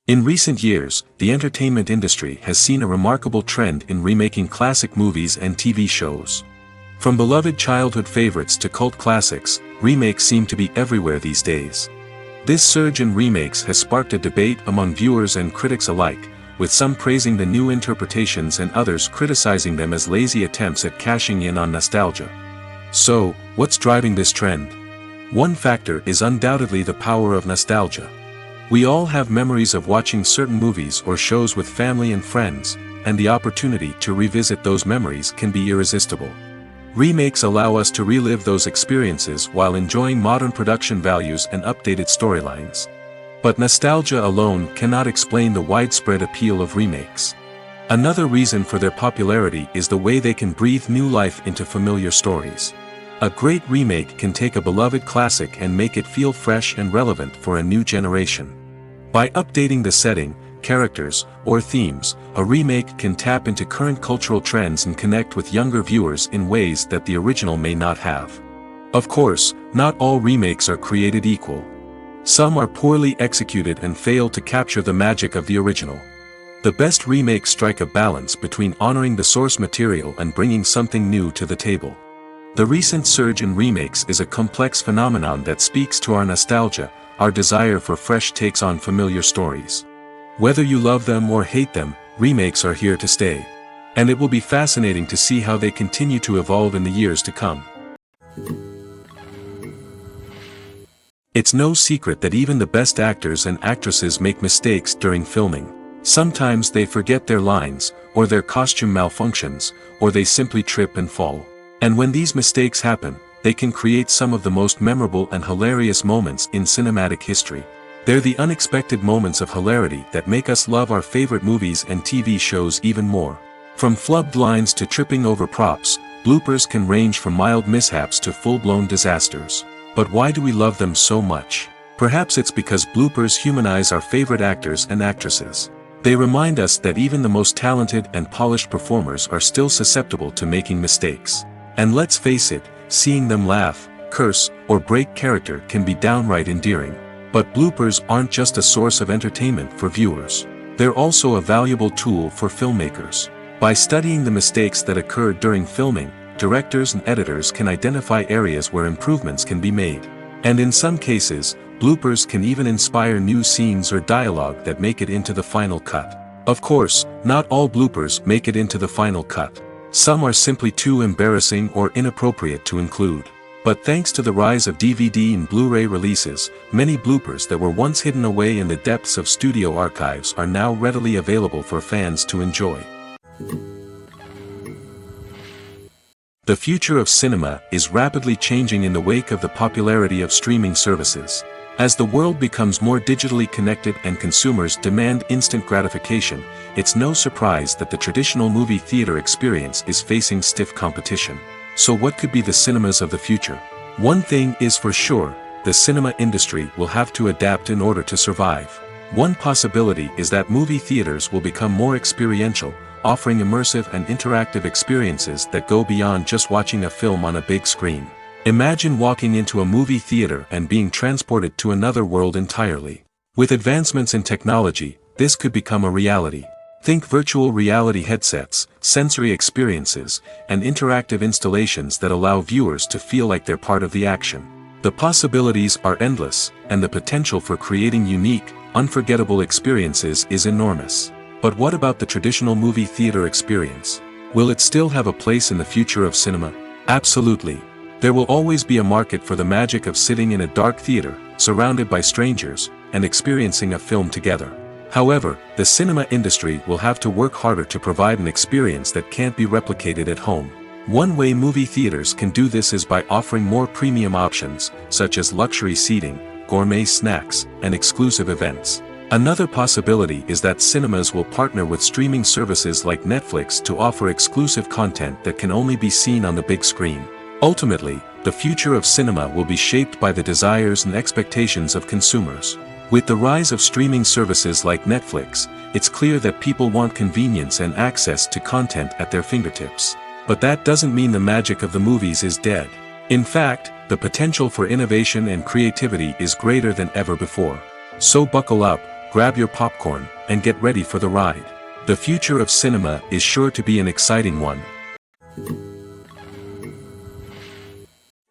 In recent years, the entertainment industry has seen a remarkable trend in remaking classic movies and TV shows. From beloved childhood favorites to cult classics, remakes seem to be everywhere these days. This surge in remakes has sparked a debate among viewers and critics alike, with some praising the new interpretations and others criticizing them as lazy attempts at cashing in on nostalgia. So, what's driving this trend? One factor is undoubtedly the power of nostalgia. We all have memories of watching certain movies or shows with family and friends, and the opportunity to revisit those memories can be irresistible. Remakes allow us to relive those experiences while enjoying modern production values and updated storylines. But nostalgia alone cannot explain the widespread appeal of remakes. Another reason for their popularity is the way they can breathe new life into familiar stories. A great remake can take a beloved classic and make it feel fresh and relevant for a new generation. By updating the setting, characters, or themes, a remake can tap into current cultural trends and connect with younger viewers in ways that the original may not have. Of course, not all remakes are created equal. Some are poorly executed and fail to capture the magic of the original. The best remakes strike a balance between honoring the source material and bringing something new to the table. The recent surge in remakes is a complex phenomenon that speaks to our nostalgia, our desire for fresh takes on familiar stories. Whether you love them or hate them, remakes are here to stay. And it will be fascinating to see how they continue to evolve in the years to come. It's no secret that even the best actors and actresses make mistakes during filming. Sometimes they forget their lines, or their costume malfunctions, or they simply trip and fall. And when these mistakes happen, they can create some of the most memorable and hilarious moments in cinematic history. They're the unexpected moments of hilarity that make us love our favorite movies and TV shows even more. From flubbed lines to tripping over props, bloopers can range from mild mishaps to full-blown disasters. But why do we love them so much? Perhaps it's because bloopers humanize our favorite actors and actresses. They remind us that even the most talented and polished performers are still susceptible to making mistakes. And let's face it, seeing them laugh, curse, or break character can be downright endearing. But bloopers aren't just a source of entertainment for viewers. They're also a valuable tool for filmmakers. By studying the mistakes that occurred during filming, directors and editors can identify areas where improvements can be made. And in some cases, bloopers can even inspire new scenes or dialogue that make it into the final cut. Of course, not all bloopers make it into the final cut. Some are simply too embarrassing or inappropriate to include. But thanks to the rise of DVD and Blu-ray releases, many bloopers that were once hidden away in the depths of studio archives are now readily available for fans to enjoy. The future of cinema is rapidly changing in the wake of the popularity of streaming services. As the world becomes more digitally connected and consumers demand instant gratification, it's no surprise that the traditional movie theater experience is facing stiff competition. So what could be the cinemas of the future? One thing is for sure, the cinema industry will have to adapt in order to survive. One possibility is that movie theaters will become more experiential, offering immersive and interactive experiences that go beyond just watching a film on a big screen. Imagine walking into a movie theater and being transported to another world entirely. With advancements in technology, this could become a reality. Think virtual reality headsets, sensory experiences, and interactive installations that allow viewers to feel like they're part of the action. The possibilities are endless, and the potential for creating unique, unforgettable experiences is enormous. But what about the traditional movie theater experience? Will it still have a place in the future of cinema? Absolutely. There will always be a market for the magic of sitting in a dark theater, surrounded by strangers, and experiencing a film together. However, the cinema industry will have to work harder to provide an experience that can't be replicated at home. One way movie theaters can do this is by offering more premium options, such as luxury seating, gourmet snacks, and exclusive events. Another possibility is that cinemas will partner with streaming services like Netflix to offer exclusive content that can only be seen on the big screen. Ultimately, the future of cinema will be shaped by the desires and expectations of consumers. With the rise of streaming services like Netflix, it's clear that people want convenience and access to content at their fingertips. But that doesn't mean the magic of the movies is dead. In fact, the potential for innovation and creativity is greater than ever before. So buckle up, grab your popcorn, and get ready for the ride. The future of cinema is sure to be an exciting one.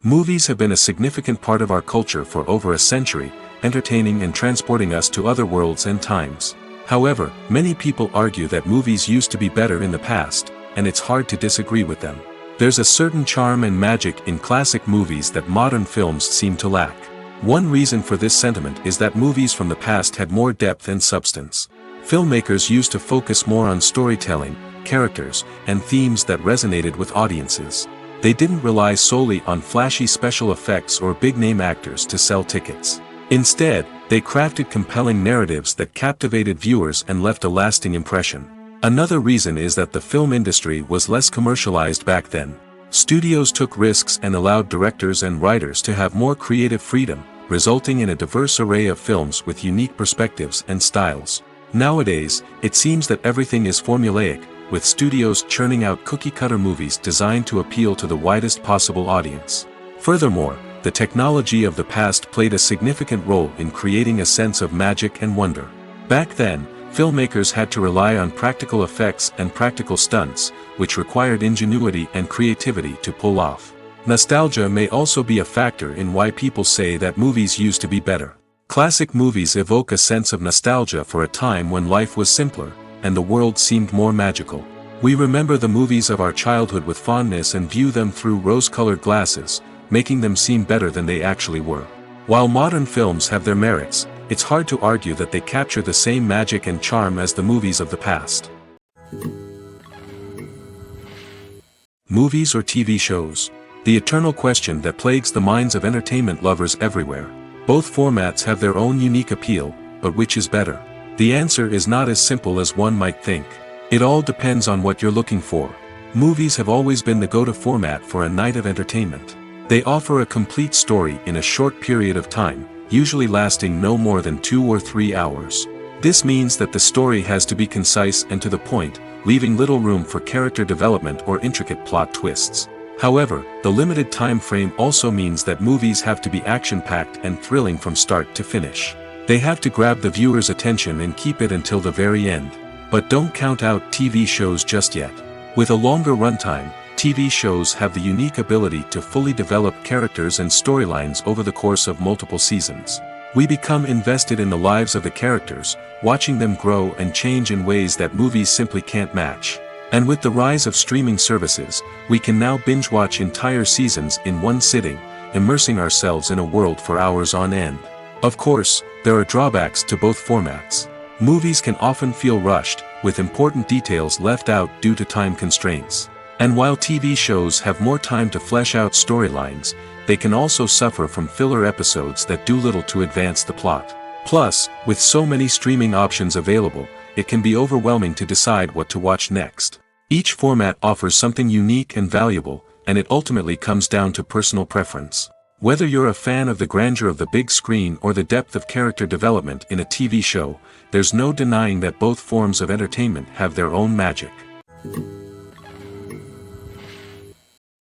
Movies have been a significant part of our culture for over a century, entertaining and transporting us to other worlds and times. However, many people argue that movies used to be better in the past, and it's hard to disagree with them. There's a certain charm and magic in classic movies that modern films seem to lack. One reason for this sentiment is that movies from the past had more depth and substance. Filmmakers used to focus more on storytelling, characters, and themes that resonated with audiences. They didn't rely solely on flashy special effects or big-name actors to sell tickets. Instead, they crafted compelling narratives that captivated viewers and left a lasting impression. Another reason is that the film industry was less commercialized back then. Studios took risks and allowed directors and writers to have more creative freedom, resulting in a diverse array of films with unique perspectives and styles. Nowadays, it seems that everything is formulaic, with studios churning out cookie-cutter movies designed to appeal to the widest possible audience. Furthermore, the technology of the past played a significant role in creating a sense of magic and wonder. Back then, filmmakers had to rely on practical effects and practical stunts, which required ingenuity and creativity to pull off. Nostalgia may also be a factor in why people say that movies used to be better. Classic movies evoke a sense of nostalgia for a time when life was simpler, and the world seemed more magical. We remember the movies of our childhood with fondness and view them through rose-colored glasses, making them seem better than they actually were. While modern films have their merits, it's hard to argue that they capture the same magic and charm as the movies of the past. Movies or TV shows? The eternal question that plagues the minds of entertainment lovers everywhere. Both formats have their own unique appeal, but which is better? The answer is not as simple as one might think. It all depends on what you're looking for. Movies have always been the go-to format for a night of entertainment. They offer a complete story in a short period of time, usually lasting no more than 2 or 3 hours. This means that the story has to be concise and to the point, leaving little room for character development or intricate plot twists. However, the limited time frame also means that movies have to be action-packed and thrilling from start to finish. They have to grab the viewer's attention and keep it until the very end. But don't count out TV shows just yet. With a longer runtime, TV shows have the unique ability to fully develop characters and storylines over the course of multiple seasons. We become invested in the lives of the characters, watching them grow and change in ways that movies simply can't match. And with the rise of streaming services, we can now binge-watch entire seasons in one sitting, immersing ourselves in a world for hours on end. Of course, there are drawbacks to both formats. Movies can often feel rushed, with important details left out due to time constraints. And while TV shows have more time to flesh out storylines, they can also suffer from filler episodes that do little to advance the plot. Plus, with so many streaming options available, it can be overwhelming to decide what to watch next. Each format offers something unique and valuable, and it ultimately comes down to personal preference. Whether you're a fan of the grandeur of the big screen or the depth of character development in a TV show, there's no denying that both forms of entertainment have their own magic.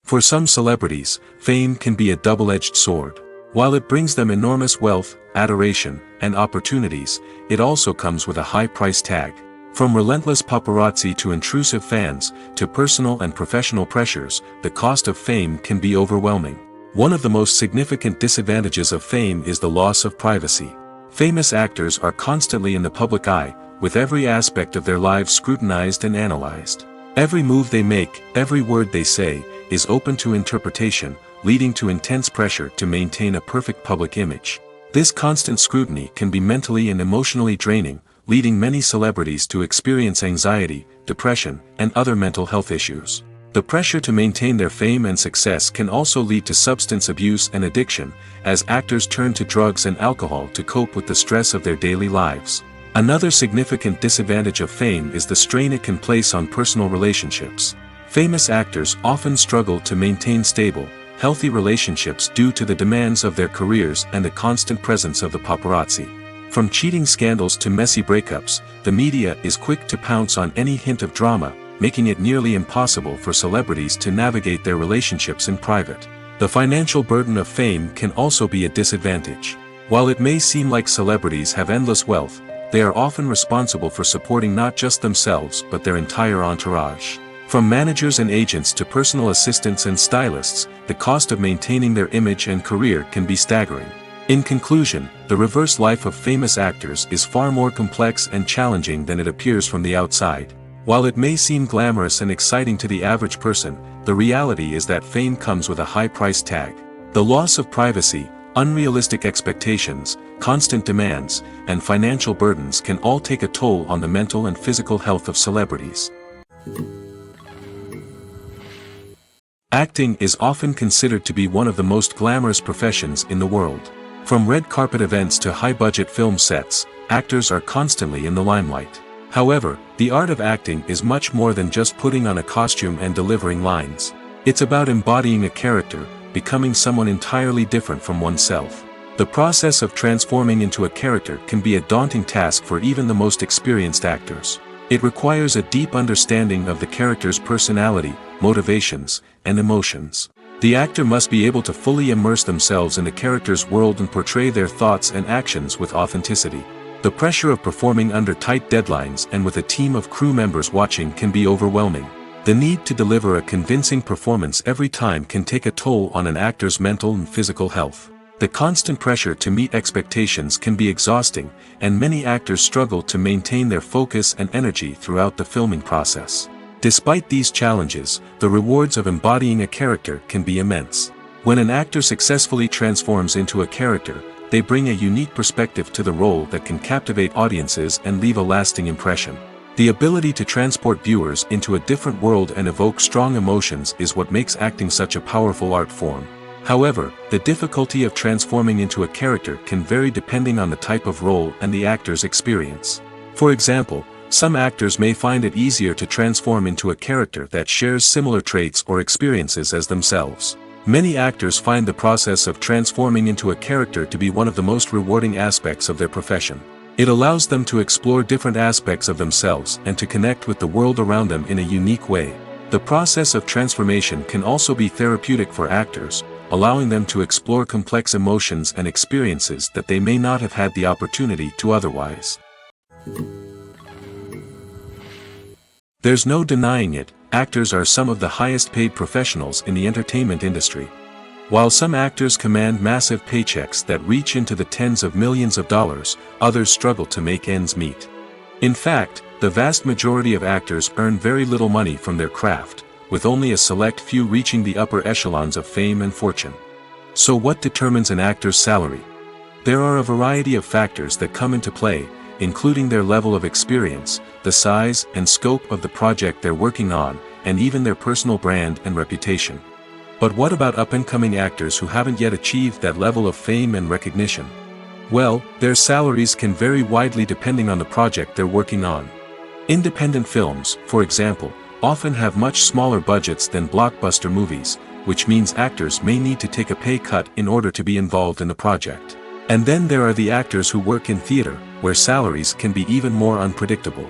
For some celebrities, fame can be a double-edged sword. While it brings them enormous wealth, adoration, and opportunities, it also comes with a high price tag. From relentless paparazzi to intrusive fans, to personal and professional pressures, the cost of fame can be overwhelming. One of the most significant disadvantages of fame is the loss of privacy. Famous actors are constantly in the public eye, with every aspect of their lives scrutinized and analyzed. Every move they make, every word they say, is open to interpretation, leading to intense pressure to maintain a perfect public image. This constant scrutiny can be mentally and emotionally draining, leading many celebrities to experience anxiety, depression, and other mental health issues. The pressure to maintain their fame and success can also lead to substance abuse and addiction, as actors turn to drugs and alcohol to cope with the stress of their daily lives. Another significant disadvantage of fame is the strain it can place on personal relationships. Famous actors often struggle to maintain stable, healthy relationships due to the demands of their careers and the constant presence of the paparazzi. From cheating scandals to messy breakups, the media is quick to pounce on any hint of drama, making it nearly impossible for celebrities to navigate their relationships in private. The financial burden of fame can also be a disadvantage. While it may seem like celebrities have endless wealth, they are often responsible for supporting not just themselves but their entire entourage. From managers and agents to personal assistants and stylists, the cost of maintaining their image and career can be staggering. In conclusion, the reverse life of famous actors is far more complex and challenging than it appears from the outside. While it may seem glamorous and exciting to the average person, the reality is that fame comes with a high price tag. The loss of privacy, unrealistic expectations, constant demands, and financial burdens can all take a toll on the mental and physical health of celebrities. Acting is often considered to be one of the most glamorous professions in the world. From red carpet events to high-budget film sets, actors are constantly in the limelight. However, the art of acting is much more than just putting on a costume and delivering lines. It's about embodying a character, becoming someone entirely different from oneself. The process of transforming into a character can be a daunting task for even the most experienced actors. It requires a deep understanding of the character's personality, motivations, and emotions. The actor must be able to fully immerse themselves in the character's world and portray their thoughts and actions with authenticity. The pressure of performing under tight deadlines and with a team of crew members watching can be overwhelming. The need to deliver a convincing performance every time can take a toll on an actor's mental and physical health. The constant pressure to meet expectations can be exhausting, and many actors struggle to maintain their focus and energy throughout the filming process. Despite these challenges, the rewards of embodying a character can be immense. When an actor successfully transforms into a character, they bring a unique perspective to the role that can captivate audiences and leave a lasting impression. The ability to transport viewers into a different world and evoke strong emotions is what makes acting such a powerful art form. However, the difficulty of transforming into a character can vary depending on the type of role and the actor's experience. For example, some actors may find it easier to transform into a character that shares similar traits or experiences as themselves. Many actors find the process of transforming into a character to be one of the most rewarding aspects of their profession. It allows them to explore different aspects of themselves and to connect with the world around them in a unique way. The process of transformation can also be therapeutic for actors, allowing them to explore complex emotions and experiences that they may not have had the opportunity to otherwise. There's no denying it, actors are some of the highest paid professionals in the entertainment industry. While some actors command massive paychecks that reach into the tens of millions of dollars, others struggle to make ends meet. In fact, the vast majority of actors earn very little money from their craft, with only a select few reaching the upper echelons of fame and fortune. So what determines an actor's salary? There are a variety of factors that come into play, including their level of experience, the size and scope of the project they're working on, and even their personal brand and reputation. But what about up-and-coming actors who haven't yet achieved that level of fame and recognition? Well, their salaries can vary widely depending on the project they're working on. Independent films, for example, often have much smaller budgets than blockbuster movies, which means actors may need to take a pay cut in order to be involved in the project. And then there are the actors who work in theater, where salaries can be even more unpredictable.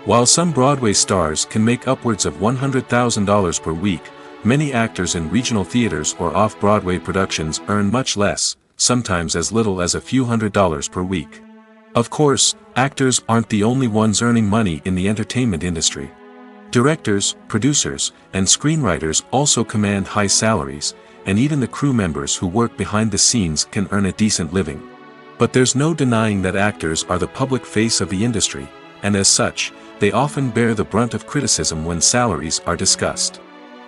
While some Broadway stars can make upwards of $100,000 per week, many actors in regional theaters or off-Broadway productions earn much less, sometimes as little as a few $100s per week. Of course, actors aren't the only ones earning money in the entertainment industry. Directors, producers, and screenwriters also command high salaries, and even the crew members who work behind the scenes can earn a decent living. But there's no denying that actors are the public face of the industry, and as such, they often bear the brunt of criticism when salaries are discussed.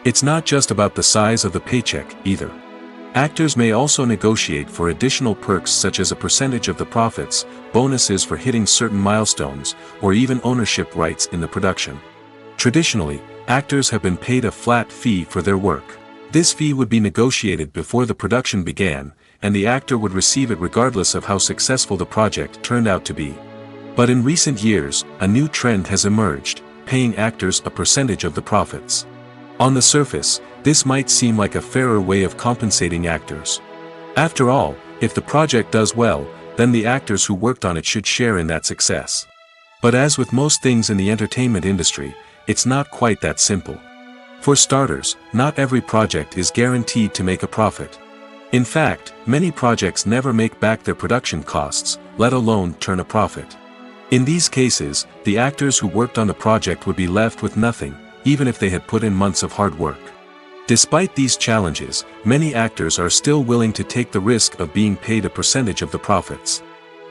It's not just about the size of the paycheck, either. Actors may also negotiate for additional perks such as a percentage of the profits, bonuses for hitting certain milestones, or even ownership rights in the production. Traditionally, actors have been paid a flat fee for their work. This fee would be negotiated before the production began, and the actor would receive it regardless of how successful the project turned out to be. But in recent years, a new trend has emerged, paying actors a percentage of the profits. On the surface, this might seem like a fairer way of compensating actors. After all, if the project does well, then the actors who worked on it should share in that success. But as with most things in the entertainment industry, it's not quite that simple. For starters, not every project is guaranteed to make a profit. In fact, many projects never make back their production costs, let alone turn a profit. In these cases, the actors who worked on the project would be left with nothing, even if they had put in months of hard work. Despite these challenges, many actors are still willing to take the risk of being paid a percentage of the profits.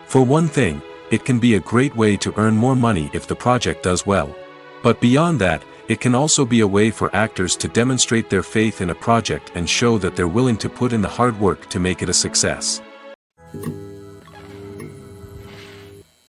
For one thing, it can be a great way to earn more money if the project does well. But beyond that, it can also be a way for actors to demonstrate their faith in a project and show that they're willing to put in the hard work to make it a success.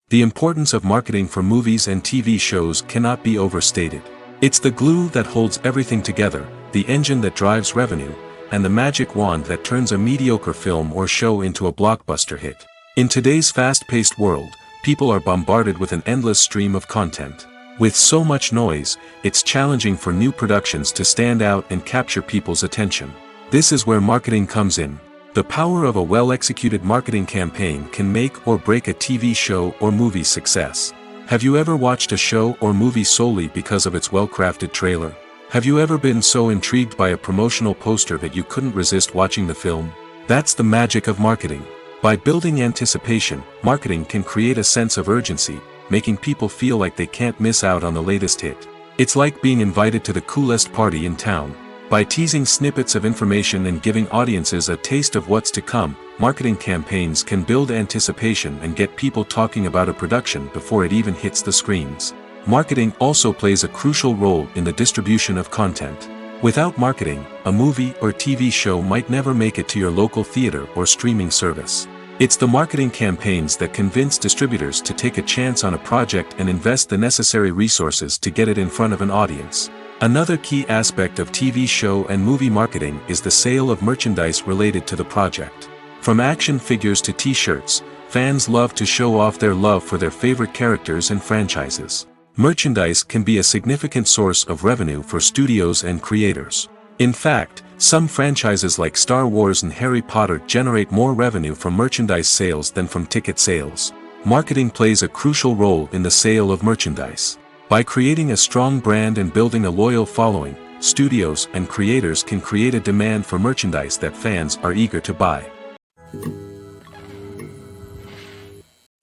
The importance of marketing for movies and TV shows cannot be overstated. It's the glue that holds everything together, the engine that drives revenue, and the magic wand that turns a mediocre film or show into a blockbuster hit. In today's fast-paced world, people are bombarded with an endless stream of content. With so much noise, it's challenging for new productions to stand out and capture people's attention. This is where marketing comes in. The power of a well-executed marketing campaign can make or break a TV show or movie's success. Have you ever watched a show or movie solely because of its well-crafted trailer? Have you ever been so intrigued by a promotional poster that you couldn't resist watching the film? That's the magic of marketing. By building anticipation, marketing can create a sense of urgency, making people feel like they can't miss out on the latest hit. It's like being invited to the coolest party in town. By teasing snippets of information and giving audiences a taste of what's to come, marketing campaigns can build anticipation and get people talking about a production before it even hits the screens. Marketing also plays a crucial role in the distribution of content. Without marketing, a movie or TV show might never make it to your local theater or streaming service. It's the marketing campaigns that convince distributors to take a chance on a project and invest the necessary resources to get it in front of an audience. Another key aspect of TV show and movie marketing is the sale of merchandise related to the project. From action figures to t-shirts, fans love to show off their love for their favorite characters and franchises. Merchandise can be a significant source of revenue for studios and creators. In fact, some franchises like Star Wars and Harry Potter generate more revenue from merchandise sales than from ticket sales. Marketing plays a crucial role in the sale of merchandise. By creating a strong brand and building a loyal following, studios and creators can create a demand for merchandise that fans are eager to buy.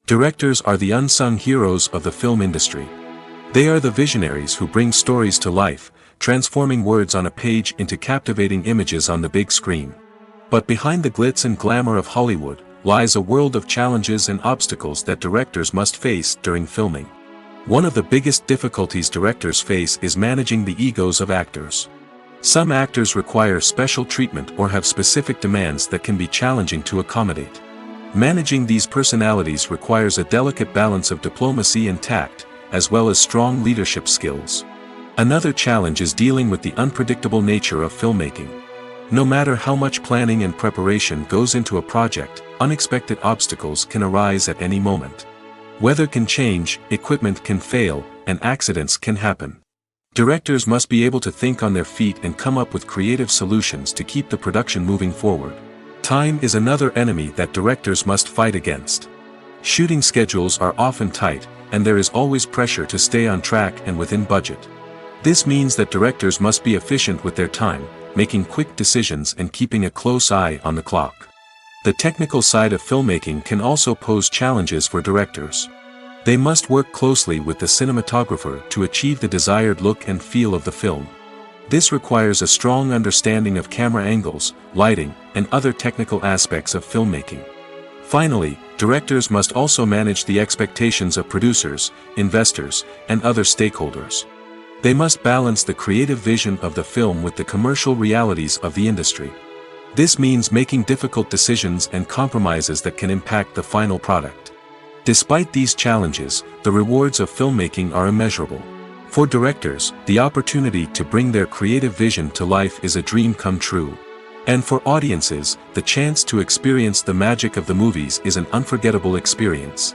Directors are the unsung heroes of the film industry. They are the visionaries who bring stories to life, transforming words on a page into captivating images on the big screen. But behind the glitz and glamour of Hollywood, lies a world of challenges and obstacles that directors must face during filming. One of the biggest difficulties directors face is managing the egos of actors. Some actors require special treatment or have specific demands that can be challenging to accommodate. Managing these personalities requires a delicate balance of diplomacy and tact, as well as strong leadership skills. Another challenge is dealing with the unpredictable nature of filmmaking. No matter how much planning and preparation goes into a project, unexpected obstacles can arise at any moment. Weather can change, equipment can fail, and accidents can happen. Directors must be able to think on their feet and come up with creative solutions to keep the production moving forward. Time is another enemy that directors must fight against. Shooting schedules are often tight, and there is always pressure to stay on track and within budget. This means that directors must be efficient with their time, making quick decisions and keeping a close eye on the clock. The technical side of filmmaking can also pose challenges for directors. They must work closely with the cinematographer to achieve the desired look and feel of the film. This requires a strong understanding of camera angles, lighting, and other technical aspects of filmmaking. Finally, directors must also manage the expectations of producers, investors, and other stakeholders. They must balance the creative vision of the film with the commercial realities of the industry. This means making difficult decisions and compromises that can impact the final product. Despite these challenges, the rewards of filmmaking are immeasurable. For directors, the opportunity to bring their creative vision to life is a dream come true. And for audiences, the chance to experience the magic of the movies is an unforgettable experience.